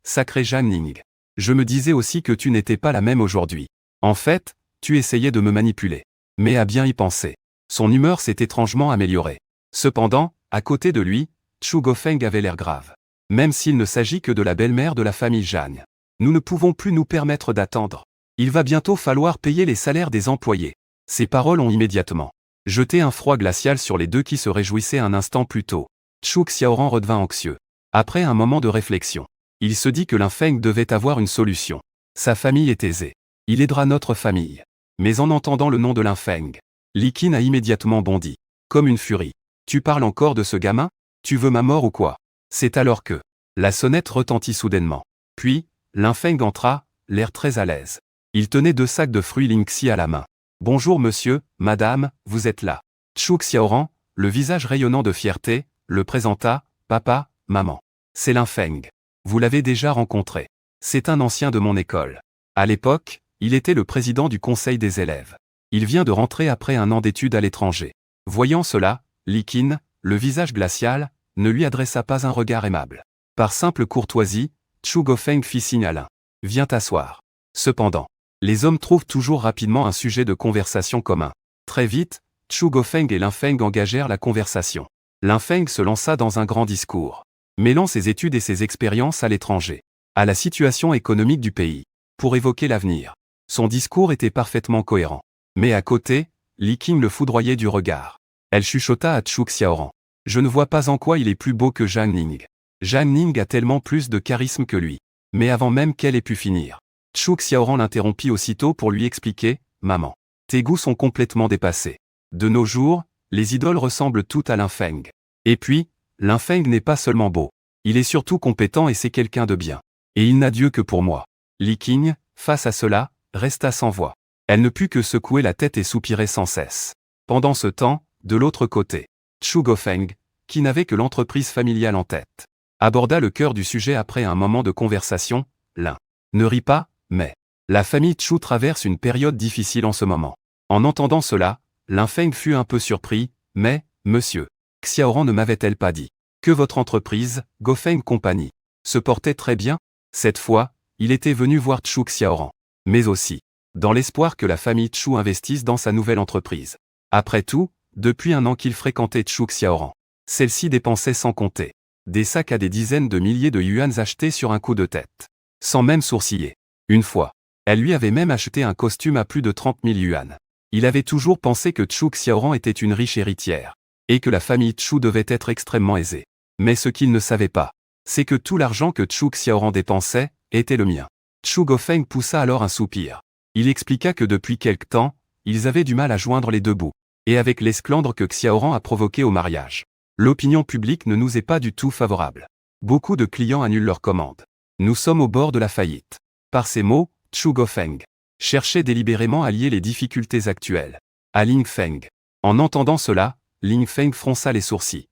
Sacré Zhang Ning. Je me disais aussi que tu n'étais pas la même aujourd'hui. En fait, tu essayais de me manipuler. Mais à bien y penser, son humeur s'est étrangement améliorée. Cependant, à côté de lui, Chu Gofeng avait l'air grave. Même s'il ne s'agit que de la belle-mère de la famille Zhang. Nous ne pouvons plus nous permettre d'attendre. Il va bientôt falloir payer les salaires des employés. Ces paroles ont immédiatement jeté un froid glacial sur les deux qui se réjouissaient un instant plus tôt. Chu Xiaoran redevint anxieux. Après un moment de réflexion, il se dit que Lin Feng devait avoir une solution. Sa famille est aisée. Il aidera notre famille. Mais en entendant le nom de Lin Feng, Li Qin a immédiatement bondi. Comme une furie. Tu parles encore de ce gamin ? Tu veux ma mort ou quoi ? C'est alors que la sonnette retentit soudainement. Puis, Lin Feng entra, l'air très à l'aise. Il tenait 2 sacs de fruits Lingxi à la main. Bonjour monsieur, madame, vous êtes là. Chu Xiaoran, le visage rayonnant de fierté, le présenta, papa, maman. C'est Lin Feng. Vous l'avez déjà rencontré. C'est un ancien de mon école. À l'époque, il était le président du conseil des élèves. Il vient de rentrer après un an d'études à l'étranger. Voyant cela, Li Qin, le visage glacial, ne lui adressa pas un regard aimable. Par simple courtoisie, Chu Gofeng fit signe à Lin. Viens t'asseoir. Cependant, les hommes trouvent toujours rapidement un sujet de conversation commun. Très vite, Chu Gofeng et Lin Feng engagèrent la conversation. Lin Feng se lança dans un grand discours, mêlant ses études et ses expériences à l'étranger, à la situation économique du pays, pour évoquer l'avenir. Son discours était parfaitement cohérent. Mais à côté, Li Qin le foudroyait du regard. Elle chuchota à Chu Xiaoran. Je ne vois pas en quoi il est plus beau que Zhang Ning. Zhang Ning a tellement plus de charisme que lui. Mais avant même qu'elle ait pu finir, Chu Xiaoran l'interrompit aussitôt pour lui expliquer, maman, tes goûts sont complètement dépassés. De nos jours, les idoles ressemblent toutes à Lin Feng. Et puis, Lin Feng n'est pas seulement beau. Il est surtout compétent et c'est quelqu'un de bien. Et il n'a Dieu que pour moi. Li Qin, face à cela, resta sans voix. Elle ne put que secouer la tête et soupirer sans cesse. Pendant ce temps, de l'autre côté, Chu Gofeng, qui n'avait que l'entreprise familiale en tête, aborda le cœur du sujet après un moment de conversation. Lin ne rit pas, mais la famille Chu traverse une période difficile en ce moment. En entendant cela, Lin Feng fut un peu surpris, mais, monsieur, Xiaoran ne m'avait-elle pas dit que votre entreprise, Gofeng Company, se portait très bien? Cette fois, il était venu voir Chu Xiaoran, mais aussi dans l'espoir que la famille Chu investisse dans sa nouvelle entreprise. Après tout, depuis un an qu'il fréquentait Chu Xiaoran, celle-ci dépensait sans compter des sacs à des dizaines de milliers de yuans achetés sur un coup de tête, sans même sourciller. Une fois, elle lui avait même acheté un costume à plus de 30 000 yuans. Il avait toujours pensé que Chu Xiaoran était une riche héritière, et que la famille Chu devait être extrêmement aisée. Mais ce qu'il ne savait pas, c'est que tout l'argent que Chu Xiaoran dépensait était le mien. Chu Gofeng poussa alors un soupir. Il expliqua que depuis quelque temps, ils avaient du mal à joindre les deux bouts. Et avec l'esclandre que Xiaoran a provoqué au mariage, l'opinion publique ne nous est pas du tout favorable. Beaucoup de clients annulent leurs commandes. Nous sommes au bord de la faillite. Par ces mots, Chu Gofeng cherchait délibérément à lier les difficultés actuelles à Lin Feng. En entendant cela, Lin Feng fronça les sourcils.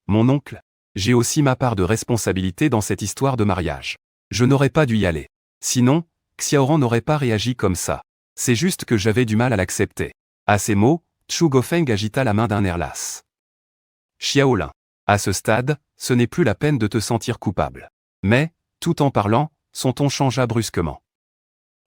Mon oncle, J'ai aussi ma part de responsabilité dans cette histoire de mariage. Je n'aurais pas dû y aller. Sinon, Xiaoran n'aurait pas réagi comme ça. C'est juste que j'avais du mal à l'accepter. À ces mots, Chu Gofeng agita la main d'un air las. Xiaolin. À ce stade, ce n'est plus la peine de te sentir coupable. Mais, tout en parlant, son ton changea brusquement.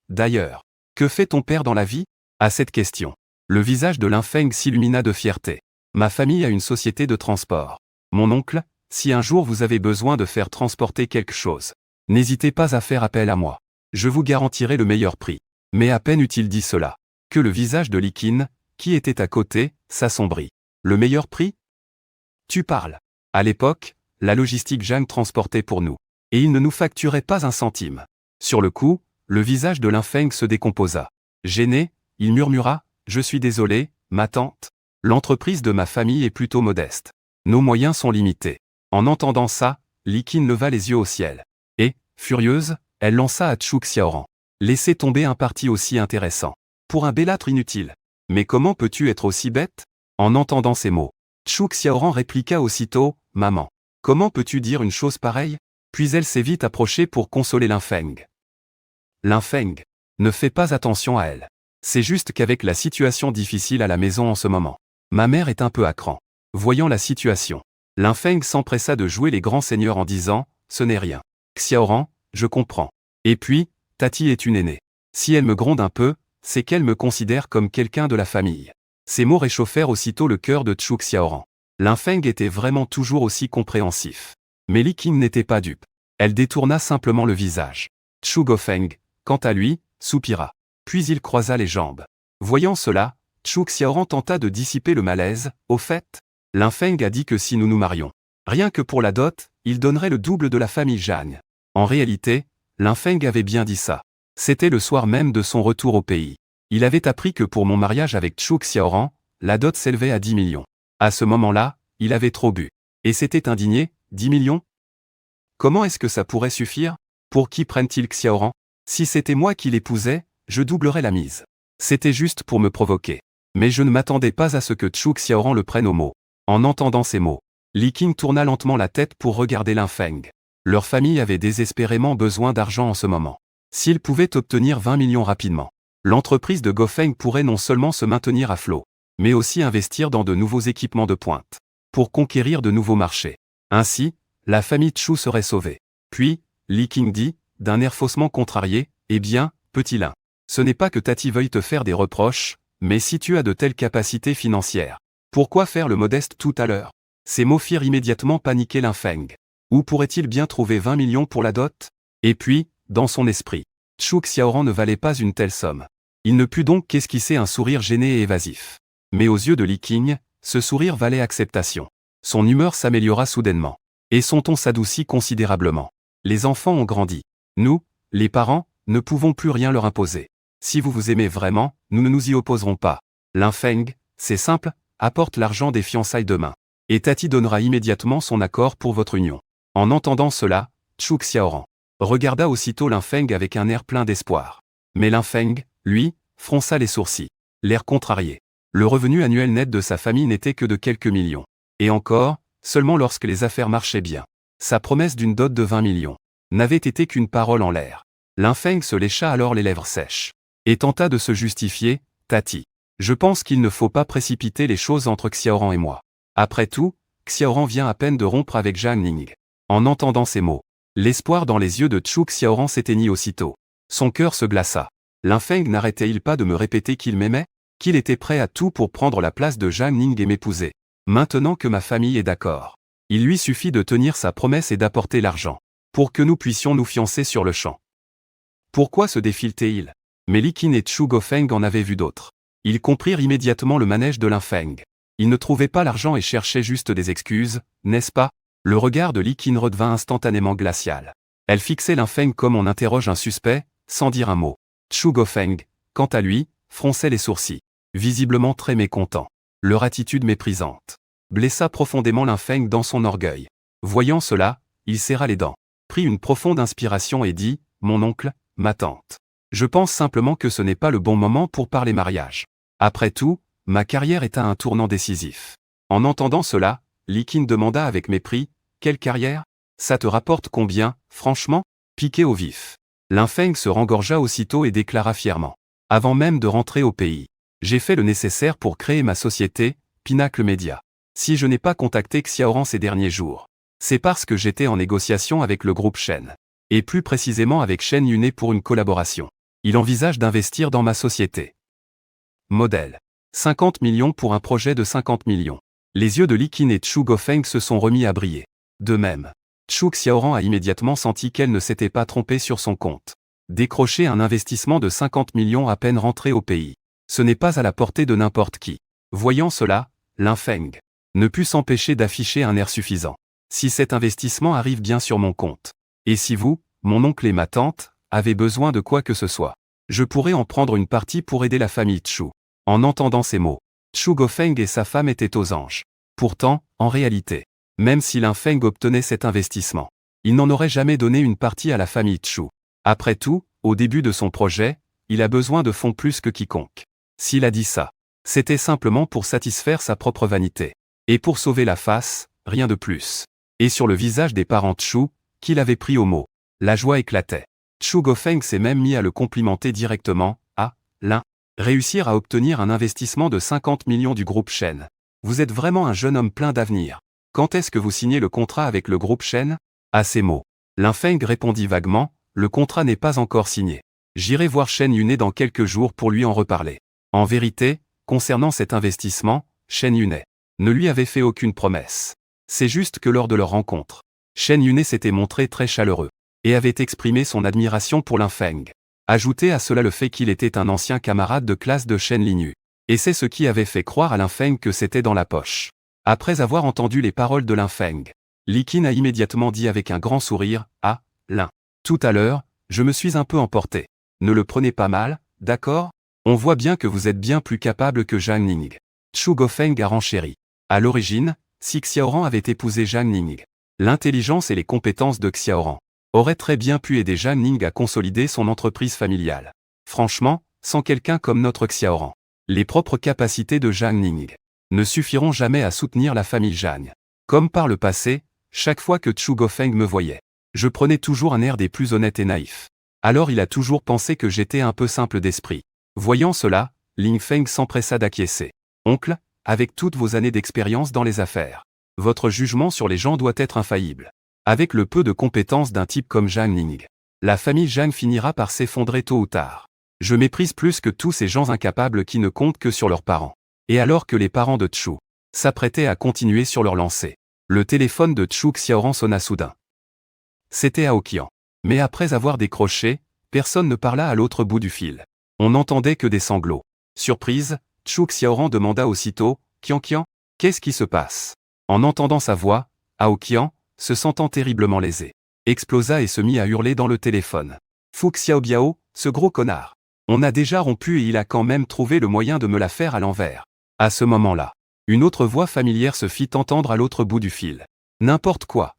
D'ailleurs, que fait ton père dans la vie? À cette question, le visage de Lin Feng s'illumina de fierté. Ma famille a une société de transport. Mon oncle, si un jour vous avez besoin de faire transporter quelque chose, n'hésitez pas à faire appel à moi. Je vous garantirai le meilleur prix. Mais à peine eut-il dit cela, que le visage de Li Qin, qui était à côté, s'assombrit. Le meilleur prix? Tu parles. À l'époque, la logistique Zhang transportait pour nous. Et il ne nous facturait pas un centime. Sur le coup, le visage de Lin Feng se décomposa. Gêné, il murmura, « Je suis désolé, ma tante. L'entreprise de ma famille est plutôt modeste. Nos moyens sont limités. » En entendant ça, Li Qin leva les yeux au ciel. Et, furieuse, elle lança à Chu Xiaoran. Laissez tomber un parti aussi intéressant. Pour un bellâtre inutile. Mais comment peux-tu être aussi bête? En entendant ces mots, Chu Xiaoran répliqua aussitôt, « Maman, comment peux-tu dire une chose pareille ?» Puis elle s'est vite approchée pour consoler Lin Feng. Lin Feng, ne fais pas attention à elle. C'est juste qu'avec la situation difficile à la maison en ce moment, ma mère est un peu à cran. Voyant la situation, Lin Feng s'empressa de jouer les grands seigneurs en disant, « Ce n'est rien. Xiaoran, je comprends. Et puis, Tati est une aînée. Si elle me gronde un peu, c'est qu'elle me considère comme quelqu'un de la famille. » Ces mots réchauffèrent aussitôt le cœur de Chu Xiaoran. Lin Feng était vraiment toujours aussi compréhensif. Mais Li Qin n'était pas dupe. Elle détourna simplement le visage. Chu Gofeng, quant à lui, soupira. Puis il croisa les jambes. Voyant cela, Chu Xiaoran tenta de dissiper le malaise. Au fait, Lin Feng a dit que si nous nous marions, rien que pour la dot, il donnerait le double de la famille Zhang. En réalité, Lin Feng avait bien dit ça. C'était le soir même de son retour au pays. Il avait appris que pour mon mariage avec Chu Xiaoran, la dot s'élevait à 10 millions. À ce moment-là, il avait trop bu. Et s'était indigné, 10 millions? Comment est-ce que ça pourrait suffire? Pour qui prennent-ils Xiaoran? Si c'était moi qui l'épousais, je doublerais la mise. C'était juste pour me provoquer. Mais je ne m'attendais pas à ce que Chu Xiaoran le prenne au mot. En entendant ces mots, Li Qin tourna lentement la tête pour regarder Lin Feng. Leur famille avait désespérément besoin d'argent en ce moment. S'ils pouvaient obtenir 20 millions rapidement, l'entreprise de Gofeng pourrait non seulement se maintenir à flot, mais aussi investir dans de nouveaux équipements de pointe, pour conquérir de nouveaux marchés. Ainsi, la famille Chu serait sauvée. Puis, Li Qin dit, d'un air faussement contrarié, « Eh bien, petit Lin, ce n'est pas que Tati veuille te faire des reproches, mais si tu as de telles capacités financières, pourquoi faire le modeste tout à l'heure ?» Ces mots firent immédiatement paniquer Lin Feng. Où pourrait-il bien trouver 20 millions pour la dot? Et puis, dans son esprit, Chu Xiaoran ne valait pas une telle somme. Il ne put donc qu'esquisser un sourire gêné et évasif. Mais aux yeux de Li Qin, ce sourire valait acceptation. Son humeur s'améliora soudainement. Et son ton s'adoucit considérablement. Les enfants ont grandi. Nous, les parents, ne pouvons plus rien leur imposer. Si vous vous aimez vraiment, nous ne nous y opposerons pas. Lin Feng, c'est simple, apporte l'argent des fiançailles demain. Et Tati donnera immédiatement son accord pour votre union. En entendant cela, Chu Xiaoran regarda aussitôt Lin Feng avec un air plein d'espoir. Mais Lin Feng, lui, fronça les sourcils, l'air contrarié. Le revenu annuel net de sa famille n'était que de quelques millions. Et encore, seulement lorsque les affaires marchaient bien. Sa promesse d'une dot de 20 millions n'avait été qu'une parole en l'air. Lin Feng se lécha alors les lèvres sèches. Et tenta de se justifier, « Tati, je pense qu'il ne faut pas précipiter les choses entre Xiaoran et moi. Après tout, Xiaoran vient à peine de rompre avec Zhang Ning. » En entendant ces mots, l'espoir dans les yeux de Chu Xiaoran s'éteignit aussitôt. Son cœur se glaça. Lin Feng n'arrêtait-il pas de me répéter qu'il m'aimait? Qu'il était prêt à tout pour prendre la place de Zhang Ning et m'épouser? Maintenant que ma famille est d'accord, il lui suffit de tenir sa promesse et d'apporter l'argent, pour que nous puissions nous fiancer sur le champ. Pourquoi se défiletait-il? Mais Li Qin et Chu Gofeng en avaient vu d'autres. Ils comprirent immédiatement le manège de Lin Feng. Ils ne trouvaient pas l'argent et cherchaient juste des excuses, n'est-ce pas? Le regard de Li Qin redevint instantanément glacial. Elle fixait Lin Feng comme on interroge un suspect, sans dire un mot. Chu Gofeng, quant à lui, fronçait les sourcils, visiblement très mécontent. Leur attitude méprisante blessa profondément Lin Feng dans son orgueil. Voyant cela, il serra les dents, prit une profonde inspiration et dit, « Mon oncle, ma tante. Je pense simplement que ce n'est pas le bon moment pour parler mariage. Après tout, ma carrière est à un tournant décisif. » En entendant cela, Li Qin demanda avec mépris, « Quelle carrière? Ça te rapporte combien, franchement? Piqué au vif. Lin Feng se rengorgea aussitôt et déclara fièrement. Avant même de rentrer au pays, j'ai fait le nécessaire pour créer ma société, Pinacle Media. Si je n'ai pas contacté Xiaoran ces derniers jours, c'est parce que j'étais en négociation avec le groupe Shen. Et plus précisément avec Shen Yunai pour une collaboration. Il envisage d'investir dans ma société. Modèle. 50 millions pour un projet de 50 millions. Les yeux de Li Qin et Chu Gofeng se sont remis à briller. De même, Chu Xiaoran a immédiatement senti qu'elle ne s'était pas trompée sur son compte. Décrocher un investissement de 50 millions à peine rentré au pays. Ce n'est pas à la portée de n'importe qui. Voyant cela, Lin Feng ne put s'empêcher d'afficher un air suffisant. Si cet investissement arrive bien sur mon compte, et si vous, mon oncle et ma tante, avez besoin de quoi que ce soit, je pourrais en prendre une partie pour aider la famille Chu. En entendant ces mots, Chu Gofeng et sa femme étaient aux anges. Pourtant, en réalité, même si Lin Feng obtenait cet investissement, il n'en aurait jamais donné une partie à la famille Chu. Après tout, au début de son projet, il a besoin de fonds plus que quiconque. S'il a dit ça, c'était simplement pour satisfaire sa propre vanité. Et pour sauver la face, rien de plus. Et sur le visage des parents Chu, qui l'avaient pris au mot, la joie éclatait. Chu Gofeng s'est même mis à le complimenter directement. Ah, Lin, réussir à obtenir un investissement de 50 millions du groupe Shen. Vous êtes vraiment un jeune homme plein d'avenir. Quand est-ce que vous signez le contrat avec le groupe Shen? À ces mots, Lin Feng répondit vaguement, le contrat n'est pas encore signé. J'irai voir Shen Yunai dans quelques jours pour lui en reparler. En vérité, concernant cet investissement, Shen Yunai ne lui avait fait aucune promesse. C'est juste que lors de leur rencontre, Shen Yunai s'était montré très chaleureux et avait exprimé son admiration pour Lin Feng. Ajoutez à cela le fait qu'il était un ancien camarade de classe de Shen Linyu. Et c'est ce qui avait fait croire à Lin Feng que c'était dans la poche. Après avoir entendu les paroles de Lin Feng, Li Qin a immédiatement dit avec un grand sourire, « Ah, Lin, tout à l'heure, je me suis un peu emporté. Ne le prenez pas mal, d'accord? On voit bien que vous êtes bien plus capable que Zhang Ning. » Chu Gofeng a renchéri. À l'origine, si Xiaoran avait épousé Zhang Ning, l'intelligence et les compétences de Xiaoran auraient très bien pu aider Zhang Ning à consolider son entreprise familiale. Franchement, sans quelqu'un comme notre Xiaoran, les propres capacités de Zhang Ning ne suffiront jamais à soutenir la famille Zhang. Comme par le passé, chaque fois que Chu Gofeng me voyait, je prenais toujours un air des plus honnêtes et naïfs. Alors il a toujours pensé que j'étais un peu simple d'esprit. Voyant cela, Lin Feng s'empressa d'acquiescer. Oncle, avec toutes vos années d'expérience dans les affaires, votre jugement sur les gens doit être infaillible. Avec le peu de compétences d'un type comme Zhang Ning, la famille Zhang finira par s'effondrer tôt ou tard. Je méprise plus que tous ces gens incapables qui ne comptent que sur leurs parents. Et alors que les parents de Chu s'apprêtaient à continuer sur leur lancée, le téléphone de Chu Xiaoran sonna soudain. C'était Aoqian. Mais après avoir décroché, personne ne parla à l'autre bout du fil. On n'entendait que des sanglots. Surprise, Chu Xiaoran demanda aussitôt, « Qian, qu'est-ce qui se passe ?» En entendant sa voix, Aoqian, se sentant terriblement lésé, explosa et se mit à hurler dans le téléphone. « Fu Xiaobiao, ce gros connard. On a déjà rompu et il a quand même trouvé le moyen de me la faire à l'envers. » À ce moment-là, une autre voix familière se fit entendre à l'autre bout du fil. « N'importe quoi.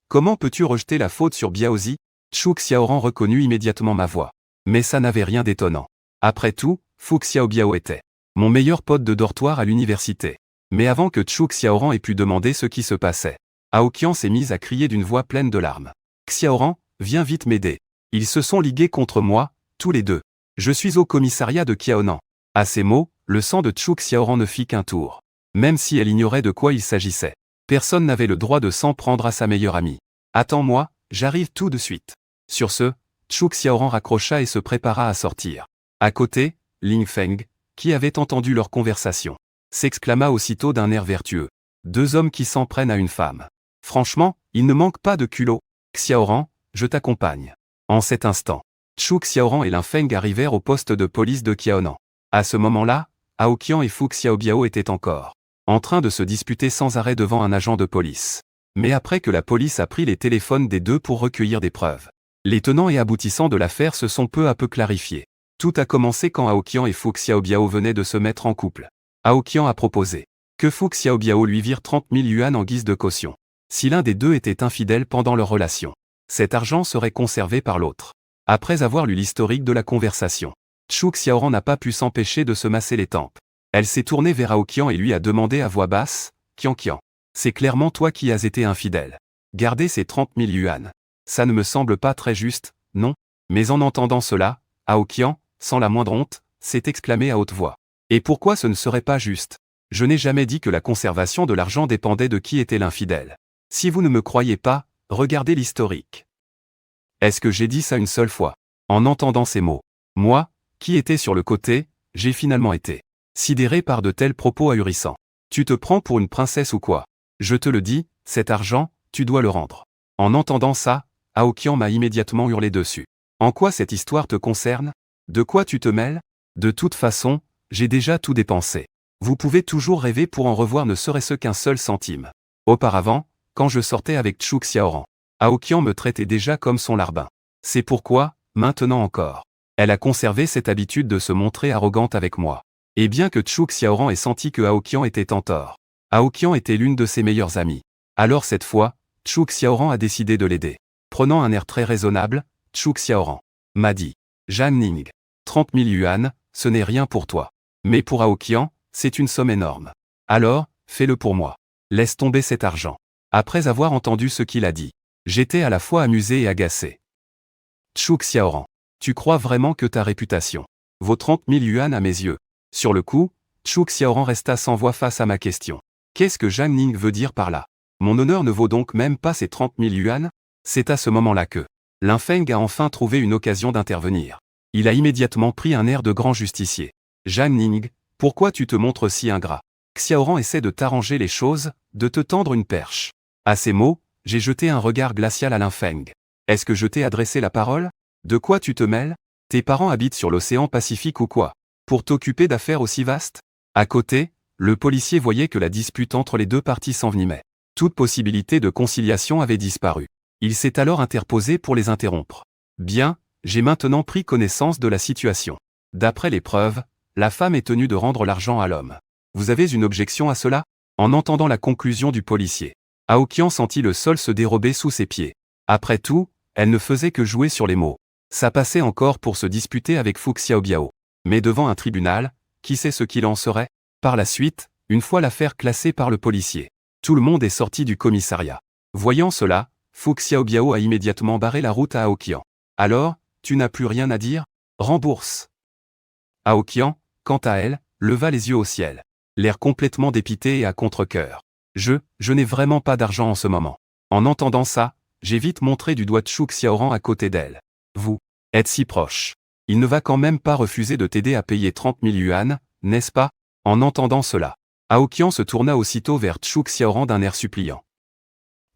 Comment peux-tu rejeter la faute sur Biaozi ?» Chu Xiaoran reconnut immédiatement ma voix. Mais ça n'avait rien d'étonnant. Après tout, Fu Xiaobiao était mon meilleur pote de dortoir à l'université. Mais avant que Chu Xiaoran ait pu demander ce qui se passait, Aoqian s'est mise à crier d'une voix pleine de larmes. « Xiaoran, viens vite m'aider. Ils se sont ligués contre moi, tous les deux. Je suis au commissariat de Qiaonan. » À ces mots, le sang de Chu Xiaoran ne fit qu'un tour. Même si elle ignorait de quoi il s'agissait, personne n'avait le droit de s'en prendre à sa meilleure amie. « Attends-moi, j'arrive tout de suite. » Sur ce, Chu Xiaoran raccrocha et se prépara à sortir. À côté, Lin Feng, qui avait entendu leur conversation, s'exclama aussitôt d'un air vertueux. Deux hommes qui s'en prennent à une femme. Franchement, il ne manque pas de culot. Xiaoran, je t'accompagne. En cet instant, Chu Xiaoran et Lin Feng arrivèrent au poste de police de Qiaonan. À ce moment-là, Aoqian et Fu Xiaobiao étaient encore en train de se disputer sans arrêt devant un agent de police. Mais après que la police a pris les téléphones des deux pour recueillir des preuves, les tenants et aboutissants de l'affaire se sont peu à peu clarifiés. Tout a commencé quand Aoqian et Fu Xiaobiao venaient de se mettre en couple. Aoqian a proposé que Fu Xiaobiao lui vire 30 000 yuan en guise de caution. Si l'un des deux était infidèle pendant leur relation, cet argent serait conservé par l'autre. Après avoir lu l'historique de la conversation, Chu Xiaoran n'a pas pu s'empêcher de se masser les tempes. Elle s'est tournée vers Aoqian et lui a demandé à voix basse, « Qian, C'est clairement toi qui as été infidèle. Garder ces 30 000 yuan. Ça ne me semble pas très juste, non? Mais en entendant cela, Aoqian, sans la moindre honte, s'est exclamé à haute voix. Et pourquoi ce ne serait pas juste? Je n'ai jamais dit que la conservation de l'argent dépendait de qui était l'infidèle. Si vous ne me croyez pas, regardez l'historique. Est-ce que j'ai dit ça une seule fois? En entendant ces mots, moi, qui étais sur le côté, j'ai finalement été sidéré par de tels propos ahurissants. Tu te prends pour une princesse ou quoi? Je te le dis, cet argent, tu dois le rendre. En entendant ça, Aoqian m'a immédiatement hurlé dessus. En quoi cette histoire te concerne? De quoi tu te mêles? De toute façon, j'ai déjà tout dépensé. Vous pouvez toujours rêver pour en revoir ne serait-ce qu'un seul centime. Auparavant, quand je sortais avec Chu Xiaoran, Aoqian me traitait déjà comme son larbin. C'est pourquoi, maintenant encore, elle a conservé cette habitude de se montrer arrogante avec moi. Et bien que Chu Xiaoran ait senti que Aoqian était en tort, Aoqian était l'une de ses meilleures amies. Alors cette fois, Chu Xiaoran a décidé de l'aider. Prenant un air très raisonnable, Chu Xiaoran m'a dit: Zhang Ning, 30 000 yuan, ce n'est rien pour toi. Mais pour Aoqian, c'est une somme énorme. Alors, fais-le pour moi. Laisse tomber cet argent. Après avoir entendu ce qu'il a dit, j'étais à la fois amusé et agacé. Chu Xiaoran, tu crois vraiment que ta réputation vaut 30 000 yuan à mes yeux? Sur le coup, Chu Xiaoran resta sans voix face à ma question. Qu'est-ce que Zhang Ning veut dire par là? Mon honneur ne vaut donc même pas ces 30 000 yuan? C'est à ce moment-là que Lin Feng a enfin trouvé une occasion d'intervenir. Il a immédiatement pris un air de grand justicier. Zhang Ning, pourquoi tu te montres si ingrat? Xiaoran essaie de t'arranger les choses, de te tendre une perche. À ces mots, j'ai jeté un regard glacial à Lin Feng. Est-ce que je t'ai adressé la parole? De quoi tu te mêles? Tes parents habitent sur l'océan Pacifique ou quoi? Pour t'occuper d'affaires aussi vastes? À côté, le policier voyait que la dispute entre les deux parties s'envenimait. Toute possibilité de conciliation avait disparu. Il s'est alors interposé pour les interrompre. Bien, j'ai maintenant pris connaissance de la situation. D'après les preuves, la femme est tenue de rendre l'argent à l'homme. Vous avez une objection à cela? En entendant la conclusion du policier, Aoqian sentit le sol se dérober sous ses pieds. Après tout, elle ne faisait que jouer sur les mots. Ça passait encore pour se disputer avec Fu Xiaobiao. Mais devant un tribunal, qui sait ce qu'il en serait? Par la suite, une fois l'affaire classée par le policier, tout le monde est sorti du commissariat. Voyant cela, Fu Xiaobiao a immédiatement barré la route à Aoqian. Alors, tu n'as plus rien à dire? Rembourse. Aoqian, quant à elle, leva les yeux au ciel, l'air complètement dépité et à contre-cœur. Je n'ai vraiment pas d'argent en ce moment. En entendant ça, j'ai vite montré du doigt Chu Xiaoran à côté d'elle. Vous êtes si proche. Il ne va quand même pas refuser de t'aider à payer 30 000 yuan, n'est-ce pas? En entendant cela, Aoqian se tourna aussitôt vers Chu Xiaoran d'un air suppliant.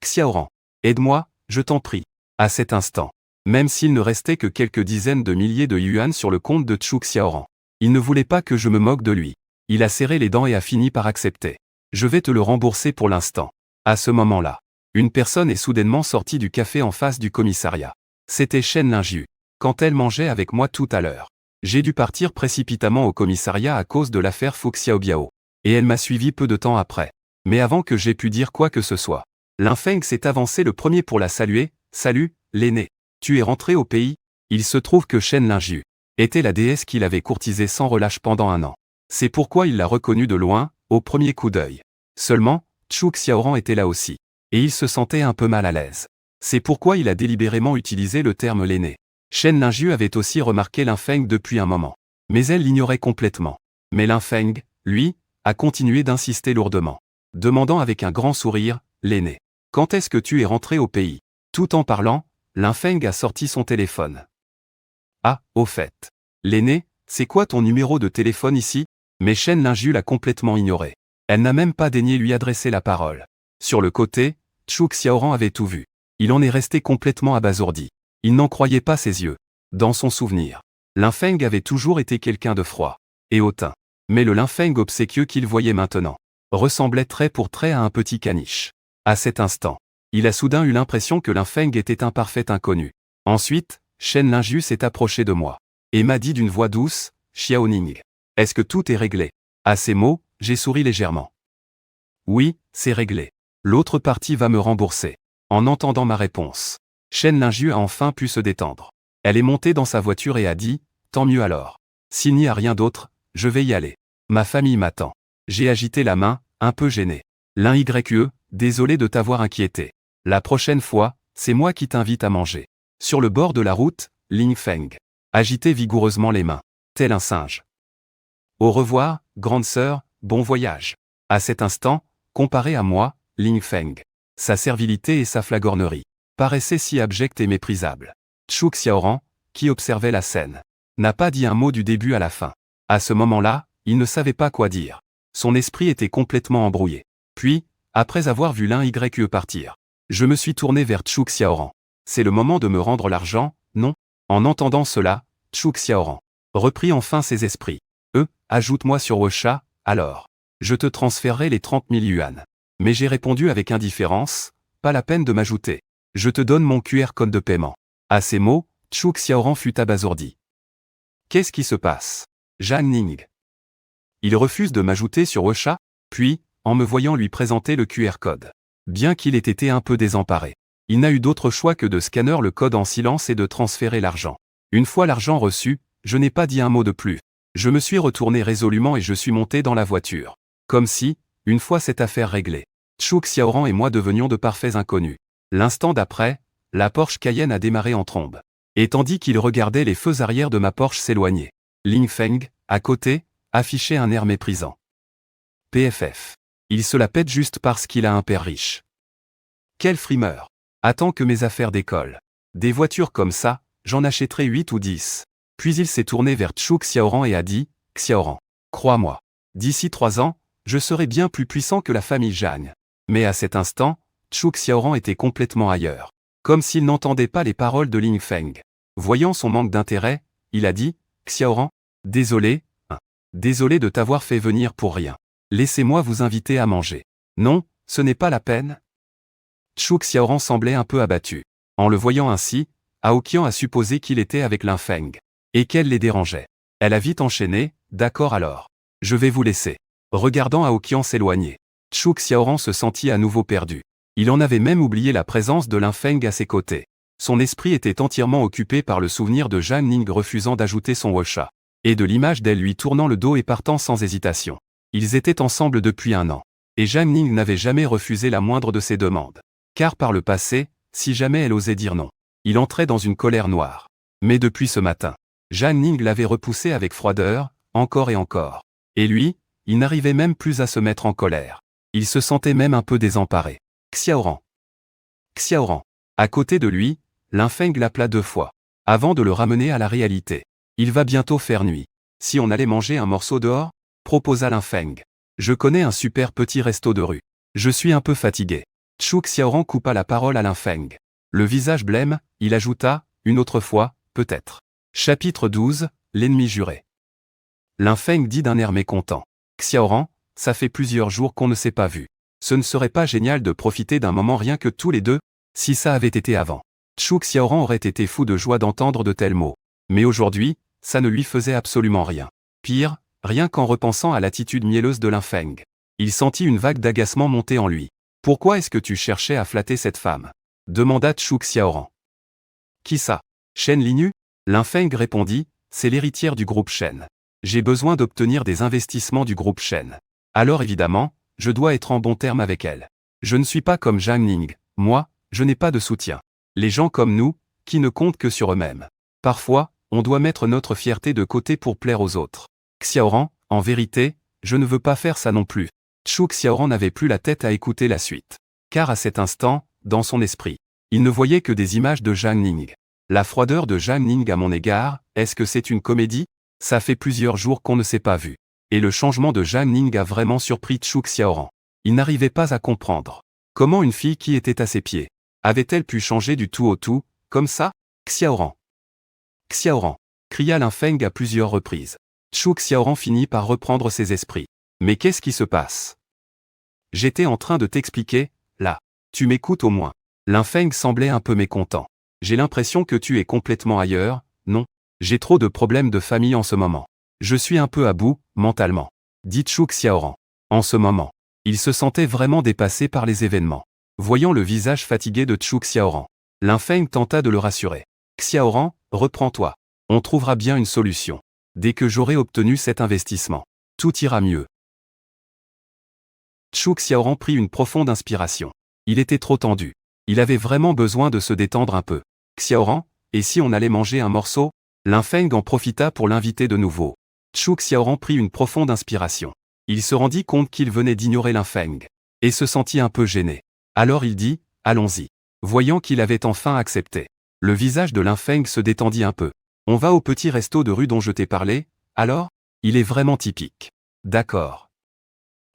Xiaoran, aide-moi, je t'en prie. À cet instant, même s'il ne restait que quelques dizaines de milliers de yuan sur le compte de Chu Xiaoran, il ne voulait pas que je me moque de lui. Il a serré les dents et a fini par accepter. Je vais te le rembourser pour l'instant. À ce moment-là, une personne est soudainement sortie du café en face du commissariat. C'était Shen Lingyu. Quand elle mangeait avec moi tout à l'heure, j'ai dû partir précipitamment au commissariat à cause de l'affaire Fu Xiaobiao. Et elle m'a suivi peu de temps après. Mais avant que j'aie pu dire quoi que ce soit, Lin Feng s'est avancé le premier pour la saluer. Salut, l'aîné. Tu es rentré au pays? Il se trouve que Shen Lingyu était la déesse qu'il avait courtisée sans relâche pendant un an. C'est pourquoi il l'a reconnue de loin, au premier coup d'œil. Seulement, Chu Xiaoran était là aussi. Et il se sentait un peu mal à l'aise. C'est pourquoi il a délibérément utilisé le terme l'aîné. Shen Lingyu avait aussi remarqué Lin Feng depuis un moment. Mais elle l'ignorait complètement. Mais Lin Feng, lui, a continué d'insister lourdement. Demandant avec un grand sourire, l'aîné. Quand est-ce que tu es rentré au pays? Tout en parlant, Lin Feng a sorti son téléphone. Ah, au fait. L'aîné, c'est quoi ton numéro de téléphone ici? Mais Shen Lingyu l'a complètement ignoré. Elle n'a même pas daigné lui adresser la parole. Sur le côté, Chu Xiaoran avait tout vu. Il en est resté complètement abasourdi. Il n'en croyait pas ses yeux. Dans son souvenir, Lin Feng avait toujours été quelqu'un de froid et hautain. Mais le Lin Feng obséquieux qu'il voyait maintenant ressemblait trait pour trait à un petit caniche. À cet instant, il a soudain eu l'impression que Lin Feng était un parfait inconnu. Ensuite, Shen Lingyu s'est approché de moi et m'a dit d'une voix douce, Xiao Ning. Est-ce que tout est réglé? À ces mots, j'ai souri légèrement. Oui, c'est réglé. L'autre partie va me rembourser. En entendant ma réponse, Shen Lingyu a enfin pu se détendre. Elle est montée dans sa voiture et a dit, tant mieux alors. S'il n'y a rien d'autre, je vais y aller. Ma famille m'attend. J'ai agité la main, un peu gêné. L'un YE, Désolé de t'avoir inquiété. La prochaine fois, c'est moi qui t'invite à manger. Sur le bord de la route, Ling Feng agitait vigoureusement les mains, tel un singe. Au revoir, grande sœur, bon voyage. À cet instant, comparé à moi, Ling Feng, sa servilité et sa flagornerie paraissaient si abjectes et méprisables. Chu Xiaoran, qui observait la scène, n'a pas dit un mot du début à la fin. À ce moment-là, il ne savait pas quoi dire. Son esprit était complètement embrouillé. Puis, après avoir vu l'un YE partir, je me suis tourné vers Chu Xiaoran. C'est le moment de me rendre l'argent, non? En entendant cela, Chu Xiaoran reprit enfin ses esprits. Ajoute-moi sur Wecha, alors. Je te transférerai les 30 000 yuan. Mais j'ai répondu avec indifférence, pas la peine de m'ajouter. Je te donne mon QR code de paiement. À ces mots, Chu Xiaoran fut abasourdi. Qu'est-ce qui se passe? Zhang Ning. Il refuse de m'ajouter sur Wecha, puis, en me voyant lui présenter le QR code. Bien qu'il ait été un peu désemparé, il n'a eu d'autre choix que de scanner le code en silence et de transférer l'argent. Une fois l'argent reçu, je n'ai pas dit un mot de plus. Je me suis retourné résolument et je suis monté dans la voiture. Comme si, une fois cette affaire réglée, Chu Xiaoran et moi devenions de parfaits inconnus. L'instant d'après, la Porsche Cayenne a démarré en trombe. Et tandis qu'il regardait les feux arrière de ma Porsche s'éloigner, Ling Feng, à côté, affichait un air méprisant. PFF. Il se la pète juste parce qu'il a un père riche. Quel frimeur. Attends que mes affaires décollent. Des voitures comme ça, j'en achèterai 8 ou 10. Puis il s'est tourné vers Chu Xiaoran et a dit, Xiaoran, crois-moi, d'ici 3 ans, je serai bien plus puissant que la famille Zhang. Mais à cet instant, Chu Xiaoran était complètement ailleurs. Comme s'il n'entendait pas les paroles de Ling Feng. Voyant son manque d'intérêt, il a dit, Xiaoran, désolé de t'avoir fait venir pour rien. Laissez-moi vous inviter à manger. Non, ce n'est pas la peine. Chu Xiaoran semblait un peu abattu. En le voyant ainsi, Aoqian a supposé qu'il était avec Ling Feng. Et qu'elle les dérangeait. Elle a vite enchaîné, d'accord alors. Je vais vous laisser. Regardant Aoqian s'éloigner, Chu Xiaoran se sentit à nouveau perdu. Il en avait même oublié la présence de Ling Feng à ses côtés. Son esprit était entièrement occupé par le souvenir de Zhang Ning refusant d'ajouter son Wecha, et de l'image d'elle lui tournant le dos et partant sans hésitation. Ils étaient ensemble depuis 1 an. Et Zhang Ning n'avait jamais refusé la moindre de ses demandes. Car par le passé, si jamais elle osait dire non, il entrait dans une colère noire. Mais depuis ce matin, Zhang Ning l'avait repoussé avec froideur, encore et encore. Et lui, il n'arrivait même plus à se mettre en colère. Il se sentait même un peu désemparé. Xiaoran. À côté de lui, Ling Feng l'appela 2 fois, avant de le ramener à la réalité. Il va bientôt faire nuit. Si on allait manger un morceau dehors? Proposa Ling Feng. Je connais un super petit resto de rue. Je suis un peu fatigué. Chu Xiaoran coupa la parole à Ling Feng. Le visage blême, il ajouta, une autre fois, peut-être. Chapitre 12, l'ennemi juré. Ling Feng dit d'un air mécontent. Xiaoran, ça fait plusieurs jours qu'on ne s'est pas vu. Ce ne serait pas génial de profiter d'un moment rien que tous les deux, si ça avait été avant. Chu Xiaoran aurait été fou de joie d'entendre de tels mots. Mais aujourd'hui, ça ne lui faisait absolument rien. Pire, rien qu'en repensant à l'attitude mielleuse de Ling Feng. Il sentit une vague d'agacement monter en lui. Pourquoi est-ce que tu cherchais à flatter cette femme? Demanda Chu Xiaoran. Qui ça? Shen Linyu? Ling Feng répondit, c'est l'héritière du groupe Shen. J'ai besoin d'obtenir des investissements du groupe Shen. Alors évidemment, je dois être en bon terme avec elle. Je ne suis pas comme Zhang Ning, moi, je n'ai pas de soutien. Les gens comme nous, qui ne comptent que sur eux-mêmes. Parfois, on doit mettre notre fierté de côté pour plaire aux autres. Xiaoran, en vérité, je ne veux pas faire ça non plus. Chu Xiaoran n'avait plus la tête à écouter la suite. Car à cet instant, dans son esprit, il ne voyait que des images de Zhang Ning. La froideur de Zhang Ning à mon égard, est-ce que c'est une comédie? Ça fait plusieurs jours qu'on ne s'est pas vu. Et le changement de Zhang Ning a vraiment surpris Chu Xiaoran. Il n'arrivait pas à comprendre. Comment une fille qui était à ses pieds avait-elle pu changer du tout au tout, comme ça? Xiaoran, cria Ling Feng à plusieurs reprises. Chu Xiaoran finit par reprendre ses esprits. Mais qu'est-ce qui se passe? J'étais en train de t'expliquer, là. Tu m'écoutes au moins. Ling Feng semblait un peu mécontent. J'ai l'impression que tu es complètement ailleurs, non? J'ai trop de problèmes de famille en ce moment. Je suis un peu à bout, mentalement. Dit Chu Xiaoran. En ce moment, il se sentait vraiment dépassé par les événements. Voyant le visage fatigué de Chu Xiaoran, Ling Feng tenta de le rassurer. Xiaoran, reprends-toi. On trouvera bien une solution. Dès que j'aurai obtenu cet investissement, tout ira mieux. Chou Xiaoran prit une profonde inspiration. Il était trop tendu. Il avait vraiment besoin de se détendre un peu. Xiaoran, et si on allait manger un morceau? Lin Feng en profita pour l'inviter de nouveau. Chou Xiaoran prit une profonde inspiration. Il se rendit compte qu'il venait d'ignorer Lin Feng. Et se sentit un peu gêné. Alors il dit, allons-y. Voyant qu'il avait enfin accepté. Le visage de Lin Feng se détendit un peu. On va au petit resto de rue dont je t'ai parlé, alors? Il est vraiment typique. D'accord.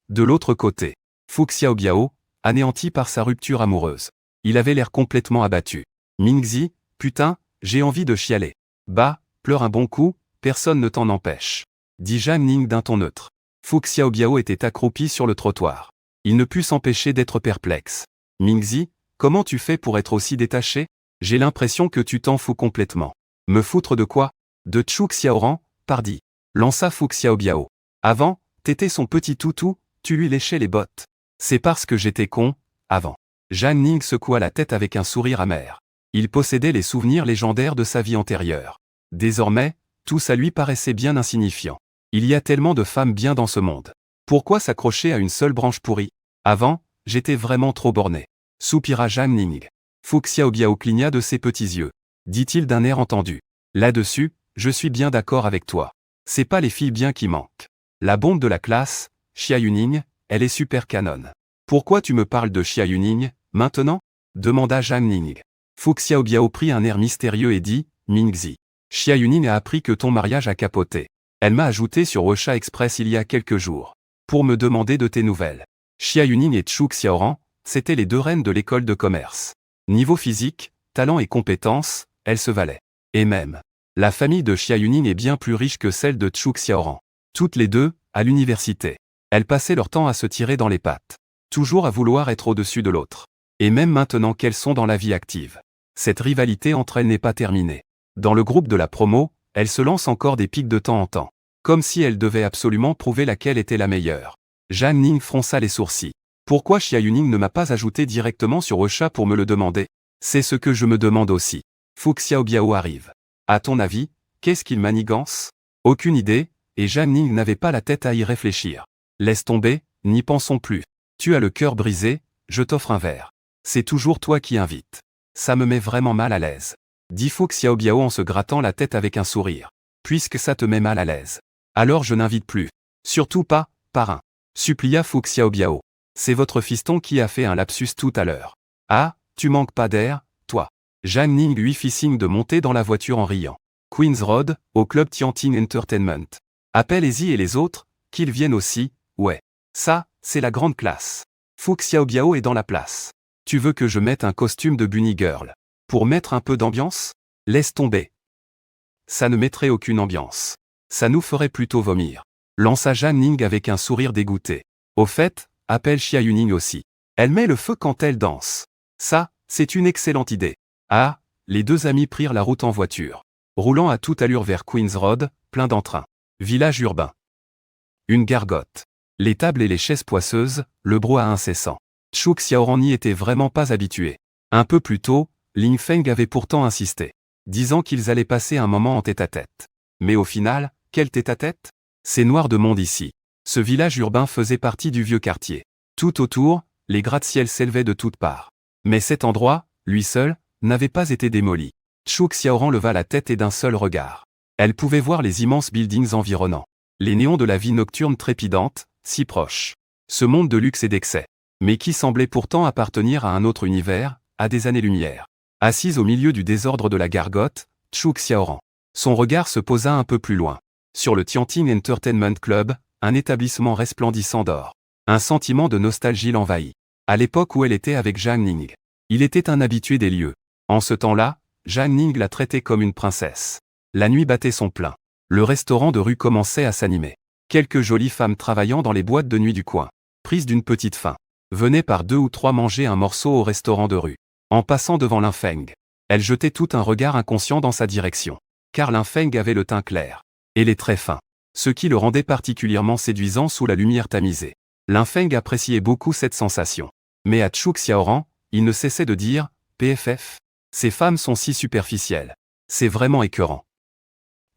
De l'autre côté, Fu Xiaobiao, anéanti par sa rupture amoureuse. Il avait l'air complètement abattu. Mingzi, putain, j'ai envie de chialer. Bah, pleure un bon coup, personne ne t'en empêche. Dit Zhang Ning d'un ton neutre. Fu Xiaobiao était accroupi sur le trottoir. Il ne put s'empêcher d'être perplexe. Mingzi, comment tu fais pour être aussi détaché? J'ai l'impression que tu t'en fous complètement. Me foutre de quoi? De Chou Xiaoran, pardi. Lança Fu Xiaobiao. Avant, t'étais son petit toutou, tu lui léchais les bottes. C'est parce que j'étais con, avant. Zhang Ning secoua la tête avec un sourire amer. Il possédait les souvenirs légendaires de sa vie antérieure. Désormais, tout ça lui paraissait bien insignifiant. Il y a tellement de femmes bien dans ce monde. Pourquoi s'accrocher à une seule branche pourrie? Avant, j'étais vraiment trop borné. Soupira Zhang Ning. Fu Xiaobiao cligna de ses petits yeux. Dit-il d'un air entendu. Là-dessus, je suis bien d'accord avec toi. C'est pas les filles bien qui manquent. La bombe de la classe, Xia Yuning, elle est super canon. Pourquoi tu me parles de Xia Yuning, maintenant? Demanda Zhang Ning. Fu Xiaobiao prit un air mystérieux et dit, Mingzi. Xia Yuning a appris que ton mariage a capoté. Elle m'a ajouté sur Ocha Express il y a quelques jours. Pour me demander de tes nouvelles. Xia Yuning et Chou Xiaoran, c'étaient les deux reines de l'école de commerce. Niveau physique, talent et compétences, elles se valaient. Et même, la famille de Xia Yuning est bien plus riche que celle de Chou Xiaoran. Toutes les deux, à l'université. Elles passaient leur temps à se tirer dans les pattes. Toujours à vouloir être au-dessus de l'autre. Et même maintenant qu'elles sont dans la vie active. Cette rivalité entre elles n'est pas terminée. Dans le groupe de la promo, elles se lancent encore des pics de temps en temps. Comme si elles devaient absolument prouver laquelle était la meilleure. Zhang Ning fronça les sourcils. Pourquoi Xia Yuning ne m'a pas ajouté directement sur Ocha pour me le demander? C'est ce que je me demande aussi. Fu Xiaobiao arrive. À ton avis, qu'est-ce qu'il manigance? Aucune idée, et Zhang Ning n'avait pas la tête à y réfléchir. Laisse tomber, n'y pensons plus. Tu as le cœur brisé, je t'offre un verre. C'est toujours toi qui invites. Ça me met vraiment mal à l'aise. Dit Fu Xiaobiao en se grattant la tête avec un sourire. Puisque ça te met mal à l'aise. Alors je n'invite plus. Surtout pas, parrain. Supplia Fu Xiaobiao. C'est votre fiston qui a fait un lapsus tout à l'heure. Ah, tu manques pas d'air, toi. Zhang Ning lui fit signe de monter dans la voiture en riant. Queen's Road, au club Tianting Entertainment. Appelle-y et les autres, qu'ils viennent aussi, ouais. Ça, c'est la grande classe. Fu Xiaobiao est dans la place. Tu veux que je mette un costume de bunny girl? Pour mettre un peu d'ambiance? Laisse tomber. Ça ne mettrait aucune ambiance. Ça nous ferait plutôt vomir. Lança Zhang Ning avec un sourire dégoûté. Au fait, appelle Xia Yuning aussi. Elle met le feu quand elle danse. Ça, c'est une excellente idée. Ah, les deux amis prirent la route en voiture. Roulant à toute allure vers Queen's Road, plein d'entrain. Village urbain. Une gargote. Les tables et les chaises poisseuses, le brouhaha incessant. Chou Xiaoran n'y était vraiment pas habitué. Un peu plus tôt, Ling Feng avait pourtant insisté, disant qu'ils allaient passer un moment en tête-à-tête. Mais au final, quel tête-à-tête? C'est noir de monde ici. Ce village urbain faisait partie du vieux quartier. Tout autour, les gratte-ciel s'élevaient de toutes parts. Mais cet endroit, lui seul, n'avait pas été démoli. Chou Xiaoran leva la tête et d'un seul regard. Elle pouvait voir les immenses buildings environnants. Les néons de la vie nocturne trépidante, si proches. Ce monde de luxe et d'excès. Mais qui semblait pourtant appartenir à un autre univers, à des années-lumière. Assise au milieu du désordre de la gargote, Chou Xiaoran. Son regard se posa un peu plus loin. Sur le Tianting Entertainment Club, un établissement resplendissant d'or. Un sentiment de nostalgie l'envahit. À l'époque où elle était avec Zhang Ning. Il était un habitué des lieux. En ce temps-là, Zhang Ning la traitait comme une princesse. La nuit battait son plein. Le restaurant de rue commençait à s'animer. Quelques jolies femmes travaillant dans les boîtes de nuit du coin, prises d'une petite faim, venaient par 2 ou 3 manger un morceau au restaurant de rue. En passant devant Lin Feng, elle jetait tout un regard inconscient dans sa direction. Car Lin Feng avait le teint clair. Et les traits fins. Ce qui le rendait particulièrement séduisant sous la lumière tamisée. Lin Feng appréciait beaucoup cette sensation. Mais à Chou Xiaoran, il ne cessait de dire « PFF ». Ces femmes sont si superficielles. C'est vraiment écœurant.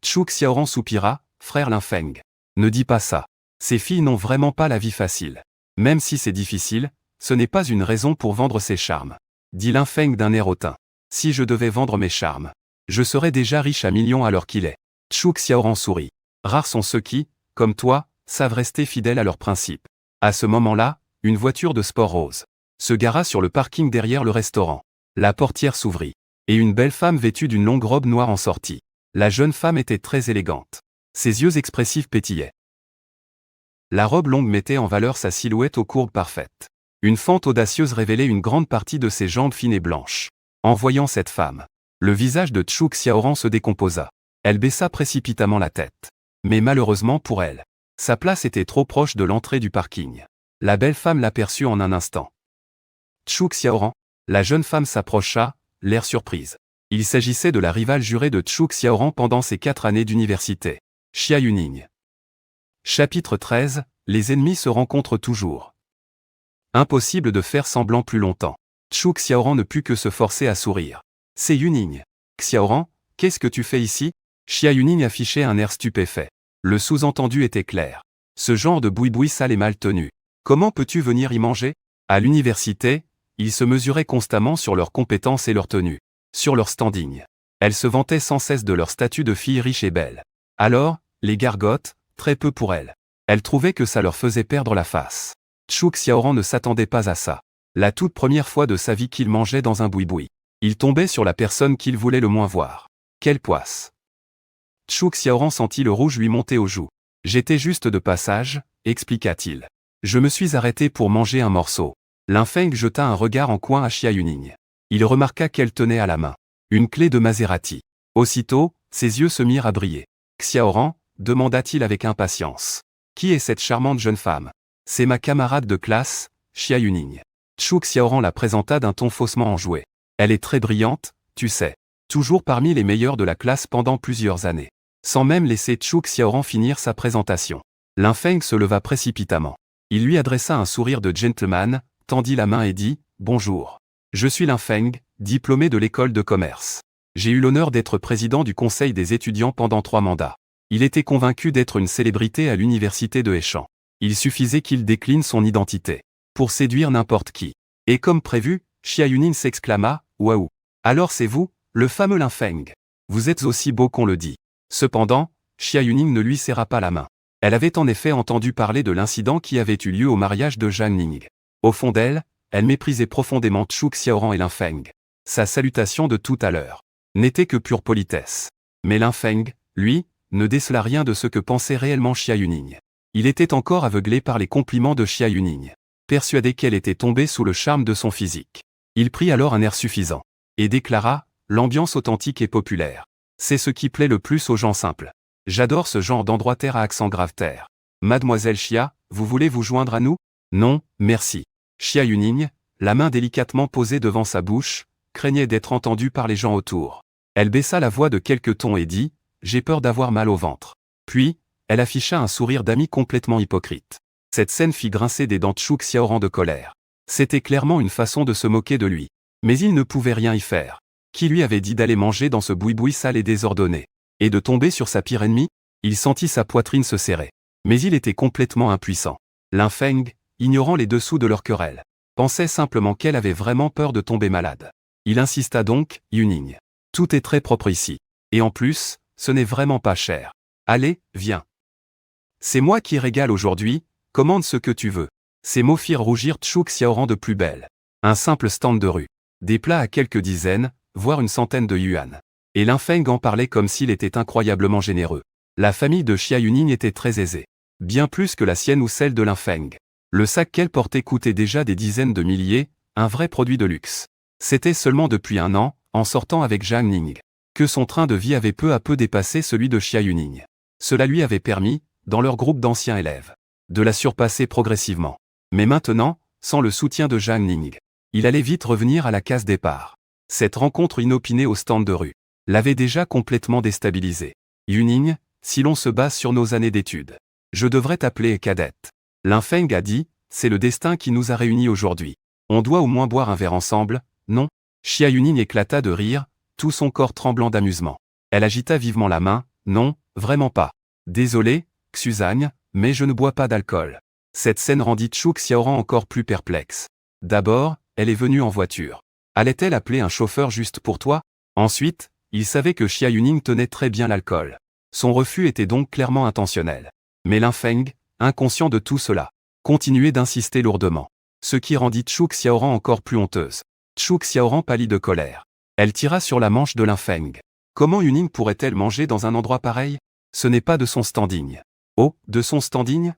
Chou Xiaoran soupira, frère Lin Feng. Ne dis pas ça. Ces filles n'ont vraiment pas la vie facile. Même si c'est difficile, ce n'est pas une raison pour vendre ses charmes. Dit Lin Feng d'un air hautain. Si je devais vendre mes charmes, je serais déjà riche à millions à l'heure qu'il est. Zhu Xiaoran sourit. Rares sont ceux qui, comme toi, savent rester fidèles à leurs principes. À ce moment-là, une voiture de sport rose se gara sur le parking derrière le restaurant. La portière s'ouvrit. Et une belle femme vêtue d'une longue robe noire en sortit. La jeune femme était très élégante. Ses yeux expressifs pétillaient. La robe longue mettait en valeur sa silhouette aux courbes parfaites. Une fente audacieuse révélait une grande partie de ses jambes fines et blanches. En voyant cette femme, le visage de Zhu Xiaoran se décomposa. Elle baissa précipitamment la tête. Mais malheureusement pour elle, sa place était trop proche de l'entrée du parking. La belle femme l'aperçut en un instant. Zhu Xiaoran, la jeune femme s'approcha, l'air surprise. Il s'agissait de la rivale jurée de Zhu Xiaoran pendant ses 4 années d'université. Xia Yuning. Chapitre 13, les ennemis se rencontrent toujours. Impossible de faire semblant plus longtemps. Zhu Xiaoran ne put que se forcer à sourire. C'est Yuning. Xiaoran, qu'est-ce que tu fais ici? Xia Yuning affichait un air stupéfait. Le sous-entendu était clair. Ce genre de boui-boui sale et mal tenu. Comment peux-tu venir y manger? À l'université, ils se mesuraient constamment sur leurs compétences et leur tenue. Sur leur standing. Elles se vantaient sans cesse de leur statut de filles riches et belles. Alors, les gargotes, très peu pour elles. Elles trouvaient que ça leur faisait perdre la face. Zhu Xiaoran ne s'attendait pas à ça. La toute première fois de sa vie qu'il mangeait dans un boui-boui. Il tombait sur la personne qu'il voulait le moins voir. Quelle poisse! Zhu Xiaoran sentit le rouge lui monter aux joues. J'étais juste de passage, expliqua-t-il. Je me suis arrêté pour manger un morceau. Lin Feng jeta un regard en coin à Xia Yuning. Il remarqua qu'elle tenait à la main une clé de Maserati. Aussitôt, ses yeux se mirent à briller. Xiaoran, demanda-t-il avec impatience. Qui est cette charmante jeune femme? C'est ma camarade de classe, Xia Yuning. Zhu Xiaoran la présenta d'un ton faussement enjoué. Elle est très brillante, tu sais. Toujours parmi les meilleurs de la classe pendant plusieurs années. Sans même laisser Zhu Xiaoran finir sa présentation. Lin Feng se leva précipitamment. Il lui adressa un sourire de gentleman, tendit la main et dit « Bonjour. Je suis Lin Feng, diplômé de l'école de commerce. J'ai eu l'honneur d'être président du conseil des étudiants pendant 3 mandats. » Il était convaincu d'être une célébrité à l'université de Heishan. Il suffisait qu'il décline son identité pour séduire n'importe qui. Et comme prévu, Xia Yuning s'exclama « Waouh! Alors c'est vous, le fameux Lin Feng. Vous êtes aussi beau qu'on le dit. » Cependant, Xia Yuning ne lui serra pas la main. Elle avait en effet entendu parler de l'incident qui avait eu lieu au mariage de Zhang Ning. Au fond d'elle, elle méprisait profondément Zhu Xiaoran et Lin Feng. Sa salutation de tout à l'heure n'était que pure politesse. Mais Lin Feng, lui, ne décela rien de ce que pensait réellement Xia Yuning. Il était encore aveuglé par les compliments de Xia Yuning, persuadé qu'elle était tombée sous le charme de son physique. Il prit alors un air suffisant et déclara « L'ambiance authentique et populaire. C'est ce qui plaît le plus aux gens simples. J'adore ce genre d'endroit terre à accent grave terre. Mademoiselle Xia, vous voulez vous joindre à nous? Non, merci. » Xia Yuning, la main délicatement posée devant sa bouche, craignait d'être entendue par les gens autour. Elle baissa la voix de quelques tons et dit « J'ai peur d'avoir mal au ventre. » Puis, elle afficha un sourire d'ami complètement hypocrite. Cette scène fit grincer des dents Zhu Xiaoran de colère. C'était clairement une façon de se moquer de lui. Mais il ne pouvait rien y faire. Qui lui avait dit d'aller manger dans ce boui-boui sale et désordonné? Et de tomber sur sa pire ennemie? Il sentit sa poitrine se serrer. Mais il était complètement impuissant. Lin Feng, ignorant les dessous de leur querelle, pensait simplement qu'elle avait vraiment peur de tomber malade. Il insista donc, Yuning. Tout est très propre ici. Et en plus, ce n'est vraiment pas cher. Allez, viens. C'est moi qui régale aujourd'hui, commande ce que tu veux. Ces mots firent rougir Zhu Xiaoran de plus belle. Un simple stand de rue. Des plats à quelques dizaines, voire une centaine de yuan. Et Lin Feng en parlait comme s'il était incroyablement généreux. La famille de Xia Yuning était très aisée. Bien plus que la sienne ou celle de Lin Feng. Le sac qu'elle portait coûtait déjà des dizaines de milliers, un vrai produit de luxe. C'était seulement depuis 1 an, en sortant avec Zhang Ning, que son train de vie avait peu à peu dépassé celui de Xia Yuning. Cela lui avait permis, dans leur groupe d'anciens élèves, de la surpasser progressivement. Mais maintenant, sans le soutien de Zhang Ning, il allait vite revenir à la case départ. Cette rencontre inopinée au stand de rue l'avait déjà complètement déstabilisé. Yuning, si l'on se base sur nos années d'études, je devrais t'appeler cadette. Lin Feng a dit, c'est le destin qui nous a réunis aujourd'hui. On doit au moins boire un verre ensemble, non? Xia Yuning éclata de rire, tout son corps tremblant d'amusement. Elle agita vivement la main, non, vraiment pas. Désolé, Xusagne, mais je ne bois pas d'alcool. Cette scène rendit Chu Xiaoran encore plus perplexe. D'abord, elle est venue en voiture. Allait-elle appeler un chauffeur juste pour toi? Ensuite, il savait que Xia Yuning tenait très bien l'alcool. Son refus était donc clairement intentionnel. Mais Lin Feng, inconscient de tout cela, continuait d'insister lourdement. Ce qui rendit Chu Xiaoran encore plus honteuse. Chu Xiaoran pâlit de colère. Elle tira sur la manche de Lin Feng. Comment Yuning pourrait-elle manger dans un endroit pareil? Ce n'est pas de son standing. Oh, de son standing?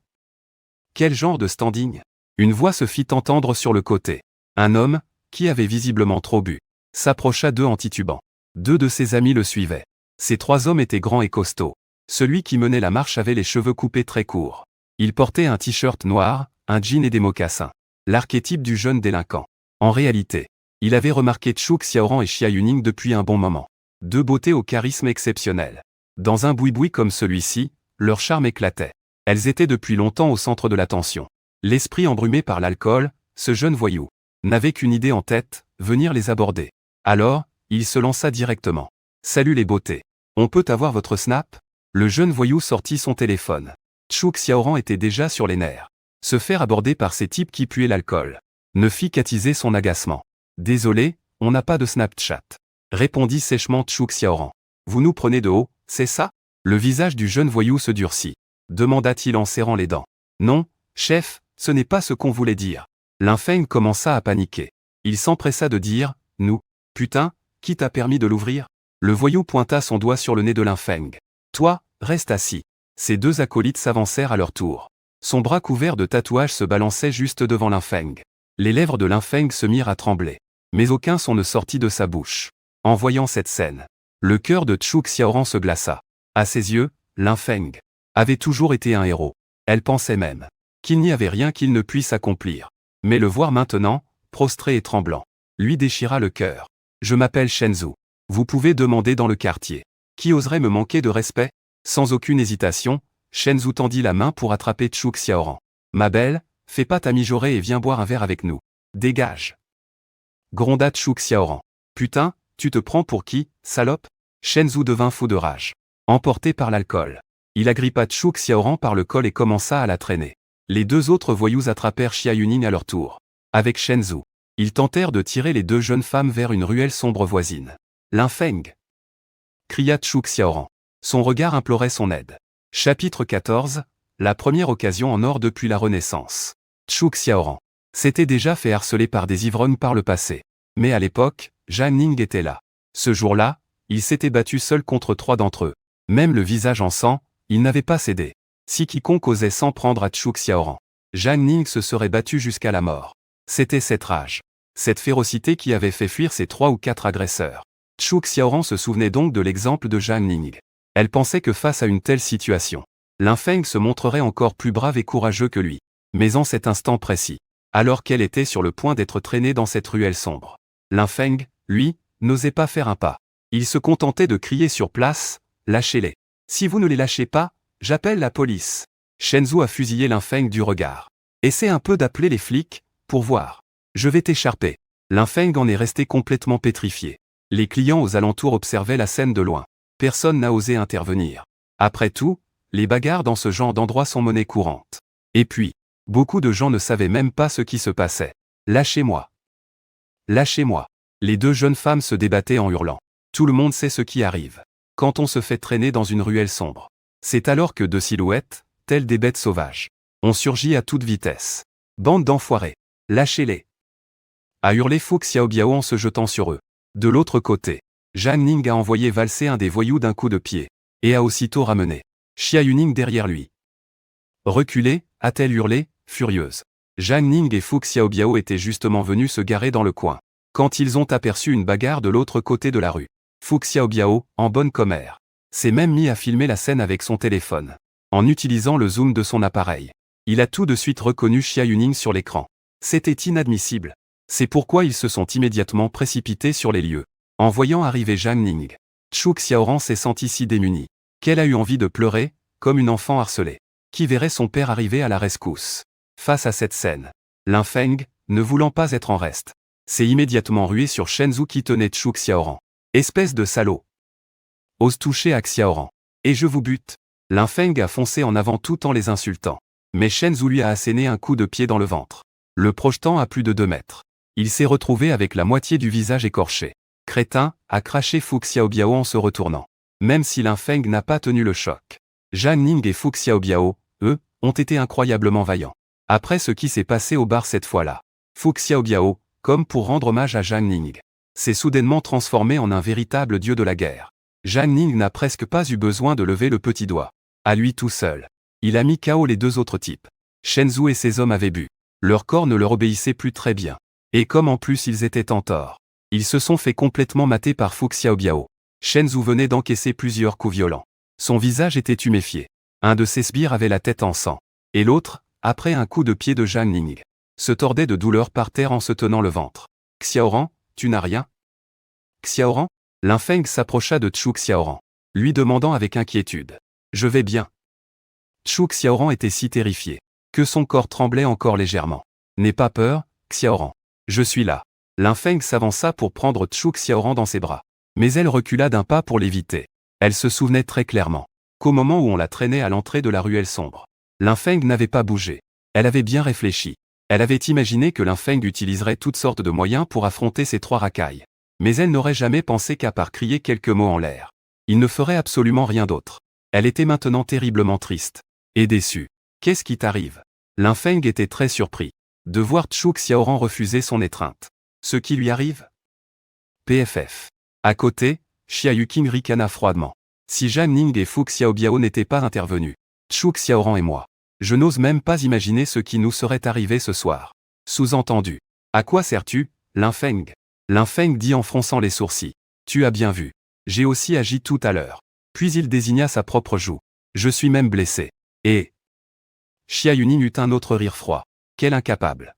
Quel genre de standing? Une voix se fit entendre sur le côté. Un homme, qui avait visiblement trop bu, s'approcha d'eux en titubant. Deux de ses amis le suivaient. Ces trois hommes étaient grands et costauds. Celui qui menait la marche avait les cheveux coupés très courts. Il portait un t-shirt noir, un jean et des mocassins. L'archétype du jeune délinquant. En réalité, il avait remarqué Chu Xiaoran et Xia Yuning depuis un bon moment. Deux beautés au charisme exceptionnel. Dans un boui-boui comme celui-ci, leur charme éclatait. Elles étaient depuis longtemps au centre de l'attention. L'esprit embrumé par l'alcool, ce jeune voyou n'avait qu'une idée en tête, venir les aborder. Alors, il se lança directement. « Salut les beautés. On peut avoir votre snap ?» Le jeune voyou sortit son téléphone. Chu Xiaoran était déjà sur les nerfs. Se faire aborder par ces types qui puaient l'alcool ne fit qu'attiser son agacement. « Désolé, on n'a pas de Snapchat. » répondit sèchement Chu Xiaoran. « Vous nous prenez de haut, c'est ça ?» Le visage du jeune voyou se durcit. Demanda-t-il en serrant les dents. « Non, chef, ce n'est pas ce qu'on voulait dire. » Lin Feng commença à paniquer. Il s'empressa de dire « Nous. Putain, qui t'a permis de l'ouvrir ?» Le voyou pointa son doigt sur le nez de Lin Feng. « Toi, reste assis. » Ses deux acolytes s'avancèrent à leur tour. Son bras couvert de tatouages se balançait juste devant Lin Feng. Les lèvres de Lin Feng se mirent à trembler. Mais aucun son ne sortit de sa bouche. En voyant cette scène, le cœur de Chu Xiaoran se glaça. À ses yeux, Lin Feng avait toujours été un héros. Elle pensait même qu'il n'y avait rien qu'il ne puisse accomplir. Mais le voir maintenant, prostré et tremblant, lui déchira le cœur. « Je m'appelle Shenzhou. Vous pouvez demander dans le quartier. Qui oserait me manquer de respect ?» Sans aucune hésitation, Shenzhou tendit la main pour attraper Chu Xiaoran. « Ma belle, fais pas ta mijaurée et viens boire un verre avec nous. Dégage !» gronda Chu Xiaoran. « Putain, tu te prends pour qui, salope ?» Shenzhou devint fou de rage. Emporté par l'alcool, il agrippa Chu Xiaoran par le col et commença à la traîner. Les deux autres voyous attrapèrent Xia Yuning à leur tour. Avec Shenzhou, ils tentèrent de tirer les deux jeunes femmes vers une ruelle sombre voisine. « Lin Feng !» cria Chu Xiaoran. Son regard implorait son aide. Chapitre 14. La première occasion en or depuis la Renaissance. Chu Xiaoran s'était déjà fait harceler par des ivrognes par le passé. Mais à l'époque, Zhang Ning était là. Ce jour-là, il s'était battu seul contre trois d'entre eux. Même le visage en sang, il n'avait pas cédé. Si quiconque osait s'en prendre à Chu Xiaoran, Zhang Ning se serait battu jusqu'à la mort. C'était cette rage, cette férocité qui avait fait fuir ces 3 ou 4 agresseurs. Chu Xiaoran se souvenait donc de l'exemple de Zhang Ning. Elle pensait que face à une telle situation, Lin Feng se montrerait encore plus brave et courageux que lui. Mais en cet instant précis, alors qu'elle était sur le point d'être traînée dans cette ruelle sombre, Lin Feng, lui, n'osait pas faire un pas. Il se contentait de crier sur place, « Lâchez-les. Si vous ne les lâchez pas, j'appelle la police. » Shenzhou a fusillé Lin Feng du regard. « Essaie un peu d'appeler les flics, pour voir. Je vais t'écharper. » Lin Feng en est resté complètement pétrifié. Les clients aux alentours observaient la scène de loin. Personne n'a osé intervenir. Après tout, les bagarres dans ce genre d'endroit sont monnaie courante. Et puis, beaucoup de gens ne savaient même pas ce qui se passait. « Lâchez-moi. Lâchez-moi. » Les deux jeunes femmes se débattaient en hurlant. Tout le monde sait ce qui arrive quand on se fait traîner dans une ruelle sombre. C'est alors que deux silhouettes, telles des bêtes sauvages, ont surgi à toute vitesse. « Bande d'enfoirés. Lâchez-les !» a hurlé Fu Xiaobiao en se jetant sur eux. De l'autre côté, Zhang Ning a envoyé valser un des voyous d'un coup de pied, et a aussitôt ramené Xia Yuning derrière lui. « Reculez !» a-t-elle hurlé, furieuse. Zhang Ning et Fu Xiaobiao étaient justement venus se garer dans le coin, quand ils ont aperçu une bagarre de l'autre côté de la rue. Fu Xiaobiao, en bonne commère, s'est même mis à filmer la scène avec son téléphone, en utilisant le zoom de son appareil. Il a tout de suite reconnu Xia Yuning sur l'écran. C'était inadmissible. C'est pourquoi ils se sont immédiatement précipités sur les lieux. En voyant arriver Zhang Ning, Chu Xiaoran s'est senti si démunie qu'elle a eu envie de pleurer, comme une enfant harcelée, qui verrait son père arriver à la rescousse. Face à cette scène, Lin Feng, ne voulant pas être en reste, s'est immédiatement rué sur Shenzhou qui tenait Chu Xiaoran. « Espèce de salaud! Ose toucher à Xiaoran. Et je vous bute !» Lin Feng a foncé en avant tout en les insultant. Mais Shen Zhu lui a asséné un coup de pied dans le ventre, le projetant à plus de 2 mètres. Il s'est retrouvé avec la moitié du visage écorché. Crétin, a craché Fu Xiaobiao en se retournant. Même si Lin Feng n'a pas tenu le choc. Zhang Ning et Fu Xiaobiao, eux, ont été incroyablement vaillants. Après ce qui s'est passé au bar cette fois-là, Fu Xiaobiao, comme pour rendre hommage à Zhang Ning, s'est soudainement transformé en un véritable dieu de la guerre. Zhang Ning n'a presque pas eu besoin de lever le petit doigt. À lui tout seul. Il a mis KO les 2 autres types. Shen Zhu et ses hommes avaient bu. Leur corps ne leur obéissait plus très bien. Et comme en plus ils étaient en tort, ils se sont fait complètement mater par Fu Xiaobiao. Shen Zhu venait d'encaisser plusieurs coups violents. Son visage était tuméfié. Un de ses sbires avait la tête en sang. Et l'autre, après un coup de pied de Zhang Ning, se tordait de douleur par terre en se tenant le ventre. Xiaoran, tu n'as rien? Xiaoran? Lin Feng s'approcha de Chu Xiaoran, lui demandant avec inquiétude. Je vais bien. Chu Xiaoran était si terrifié que son corps tremblait encore légèrement. N'aie pas peur, Xiaoran. Je suis là. Lin Feng s'avança pour prendre Chu Xiaoran dans ses bras. Mais elle recula d'un pas pour l'éviter. Elle se souvenait très clairement qu'au moment où on la traînait à l'entrée de la ruelle sombre, Lin Feng n'avait pas bougé. Elle avait bien réfléchi. Elle avait imaginé que Lin Feng utiliserait toutes sortes de moyens pour affronter ces 3 racailles. Mais elle n'aurait jamais pensé qu'à part crier quelques mots en l'air, il ne ferait absolument rien d'autre. Elle était maintenant terriblement triste et déçue. Qu'est-ce qui t'arrive? Lin Feng était très surpris de voir Chu Xiaoran refuser son étreinte. Ce qui lui arrive? PFF. À côté, Xia Yuqing ricana froidement. Si Zhang Ning et Fu Xiaobiao n'étaient pas intervenus, Chu Xiaoran et moi, je n'ose même pas imaginer ce qui nous serait arrivé ce soir. Sous-entendu. À quoi sers-tu, Lin Feng? Lin Feng dit en fronçant les sourcils. Tu as bien vu. J'ai aussi agi tout à l'heure. Puis il désigna sa propre joue. Je suis même blessé. Et... Xia Yuning eut un autre rire froid. Quel incapable.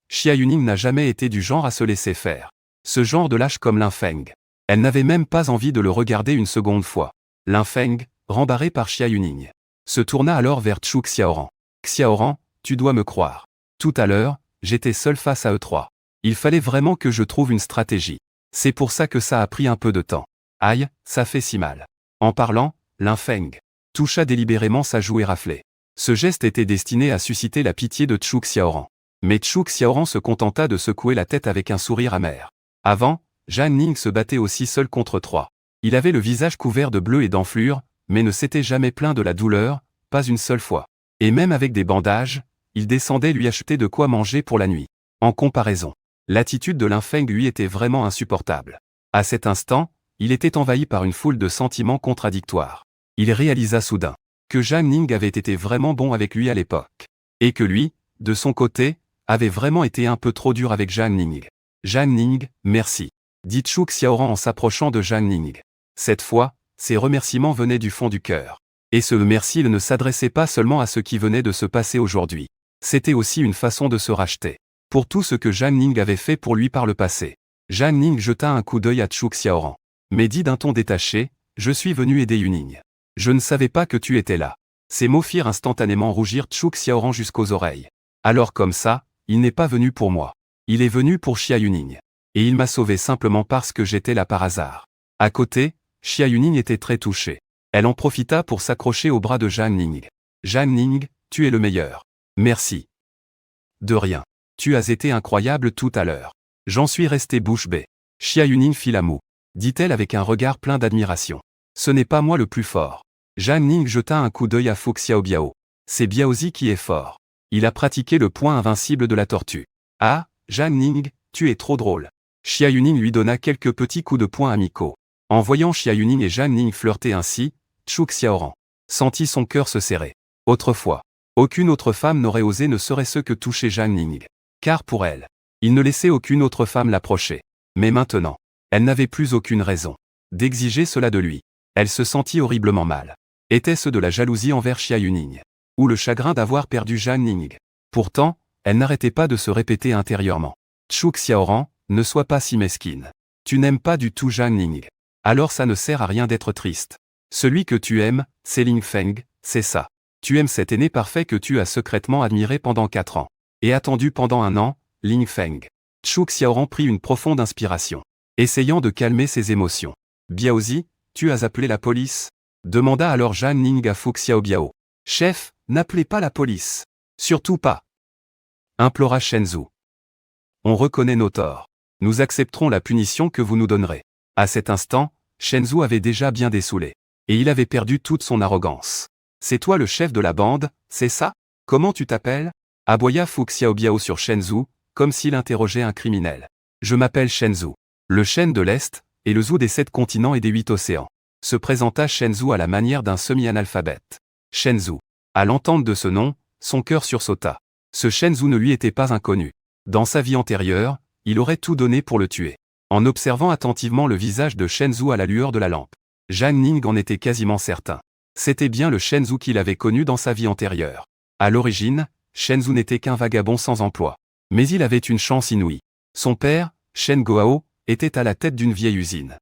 Xia Yuning n'a jamais été du genre à se laisser faire. Ce genre de lâche comme Lin Feng. Elle n'avait même pas envie de le regarder une seconde fois. Lin Feng, rembarré par Xia Yuning, se tourna alors vers Chu Xiaoran. Xiaoran, tu dois me croire. Tout à l'heure, j'étais seul face à eux 3. Il fallait vraiment que je trouve une stratégie. C'est pour ça que ça a pris un peu de temps. Aïe, ça fait si mal. En parlant, Lin Feng toucha délibérément sa joue éraflée. Ce geste était destiné à susciter la pitié de Chu Xiaoran. Mais Chu Xiaoran se contenta de secouer la tête avec un sourire amer. Avant, Zhang Ning se battait aussi seul contre 3. Il avait le visage couvert de bleu et d'enflure, mais ne s'était jamais plaint de la douleur, pas une seule fois. Et même avec des bandages, il descendait lui acheter de quoi manger pour la nuit. En comparaison, l'attitude de Lin Feng lui était vraiment insupportable. À cet instant, il était envahi par une foule de sentiments contradictoires. Il réalisa soudain que Zhang Ning avait été vraiment bon avec lui à l'époque. Et que lui, de son côté, avait vraiment été un peu trop dur avec Zhang Ning. Zhang Ning, merci, dit Chu Xiaoran en s'approchant de Zhang Ning. Cette fois, ses remerciements venaient du fond du cœur. Et ce merci ne s'adressait pas seulement à ce qui venait de se passer aujourd'hui. C'était aussi une façon de se racheter pour tout ce que Zhang Ning avait fait pour lui par le passé. Zhang Ning jeta un coup d'œil à Chu Xiaoran, mais dit d'un ton détaché, « Je suis venu aider Yuning. Je ne savais pas que tu étais là. » Ces mots firent instantanément rougir Chu Xiaoran jusqu'aux oreilles. Alors comme ça, il n'est pas venu pour moi. Il est venu pour Xia Yuning. Et il m'a sauvé simplement parce que j'étais là par hasard. À côté, Xia Yuning était très touchée. Elle en profita pour s'accrocher au bras de Zhang Ning. « Zhang Ning, tu es le meilleur. Merci. » De rien. Tu as été incroyable tout à l'heure. J'en suis resté bouche bée. Xia Yuning fit la moue, dit-elle avec un regard plein d'admiration. Ce n'est pas moi le plus fort. Zhang Ning jeta un coup d'œil à Fu Xiaobiao. C'est Biaozi qui est fort. Il a pratiqué le point invincible de la tortue. Ah, Zhang Ning, tu es trop drôle. Xia Yuning lui donna quelques petits coups de poing amicaux. En voyant Xia Yuning et Zhang Ning flirter ainsi, Chu Xiaoran sentit son cœur se serrer. Autrefois, aucune autre femme n'aurait osé ne serait-ce que toucher Zhang Ning. Car pour elle, il ne laissait aucune autre femme l'approcher. Mais maintenant, elle n'avait plus aucune raison d'exiger cela de lui. Elle se sentit horriblement mal. Était-ce de la jalousie envers Xia Yuning? Ou le chagrin d'avoir perdu Zhang Ning? Pourtant, elle n'arrêtait pas de se répéter intérieurement. Chu Xiaoran, ne sois pas si mesquine. Tu n'aimes pas du tout Zhang Ning. Alors ça ne sert à rien d'être triste. Celui que tu aimes, c'est Lin Feng, c'est ça. Tu aimes cet aîné parfait que tu as secrètement admiré pendant 4 ans. Et attendu pendant 1 an, Lin Feng. Chu Xiaoran prit une profonde inspiration, essayant de calmer ses émotions. Biaozi, tu as appelé la police? Demanda alors Zhang Ning à Fu Xiaobiao. Chef, n'appelez pas la police. Surtout pas. Implora Shenzhou. On reconnaît nos torts. Nous accepterons la punition que vous nous donnerez. À cet instant, Shenzhou avait déjà bien dessoulé. Et il avait perdu toute son arrogance. C'est toi le chef de la bande, c'est ça? Comment tu t'appelles? Aboya Fu Xiaobiao sur Shenzhou, comme s'il interrogeait un criminel. Je m'appelle Shenzhou. Le Shen de l'Est, et le Zhou des 7 continents et des 8 océans. Se présenta Shenzhou à la manière d'un semi-analphabète. Shenzhou. À l'entente de ce nom, son cœur sursauta. Ce Shenzhou ne lui était pas inconnu. Dans sa vie antérieure, il aurait tout donné pour le tuer. En observant attentivement le visage de Shenzhou à la lueur de la lampe, Zhang Ning en était quasiment certain. C'était bien le Shenzhou qu'il avait connu dans sa vie antérieure. À l'origine, Shenzhou n'était qu'un vagabond sans emploi. Mais il avait une chance inouïe. Son père, Shen Gohao, était à la tête d'une vieille usine.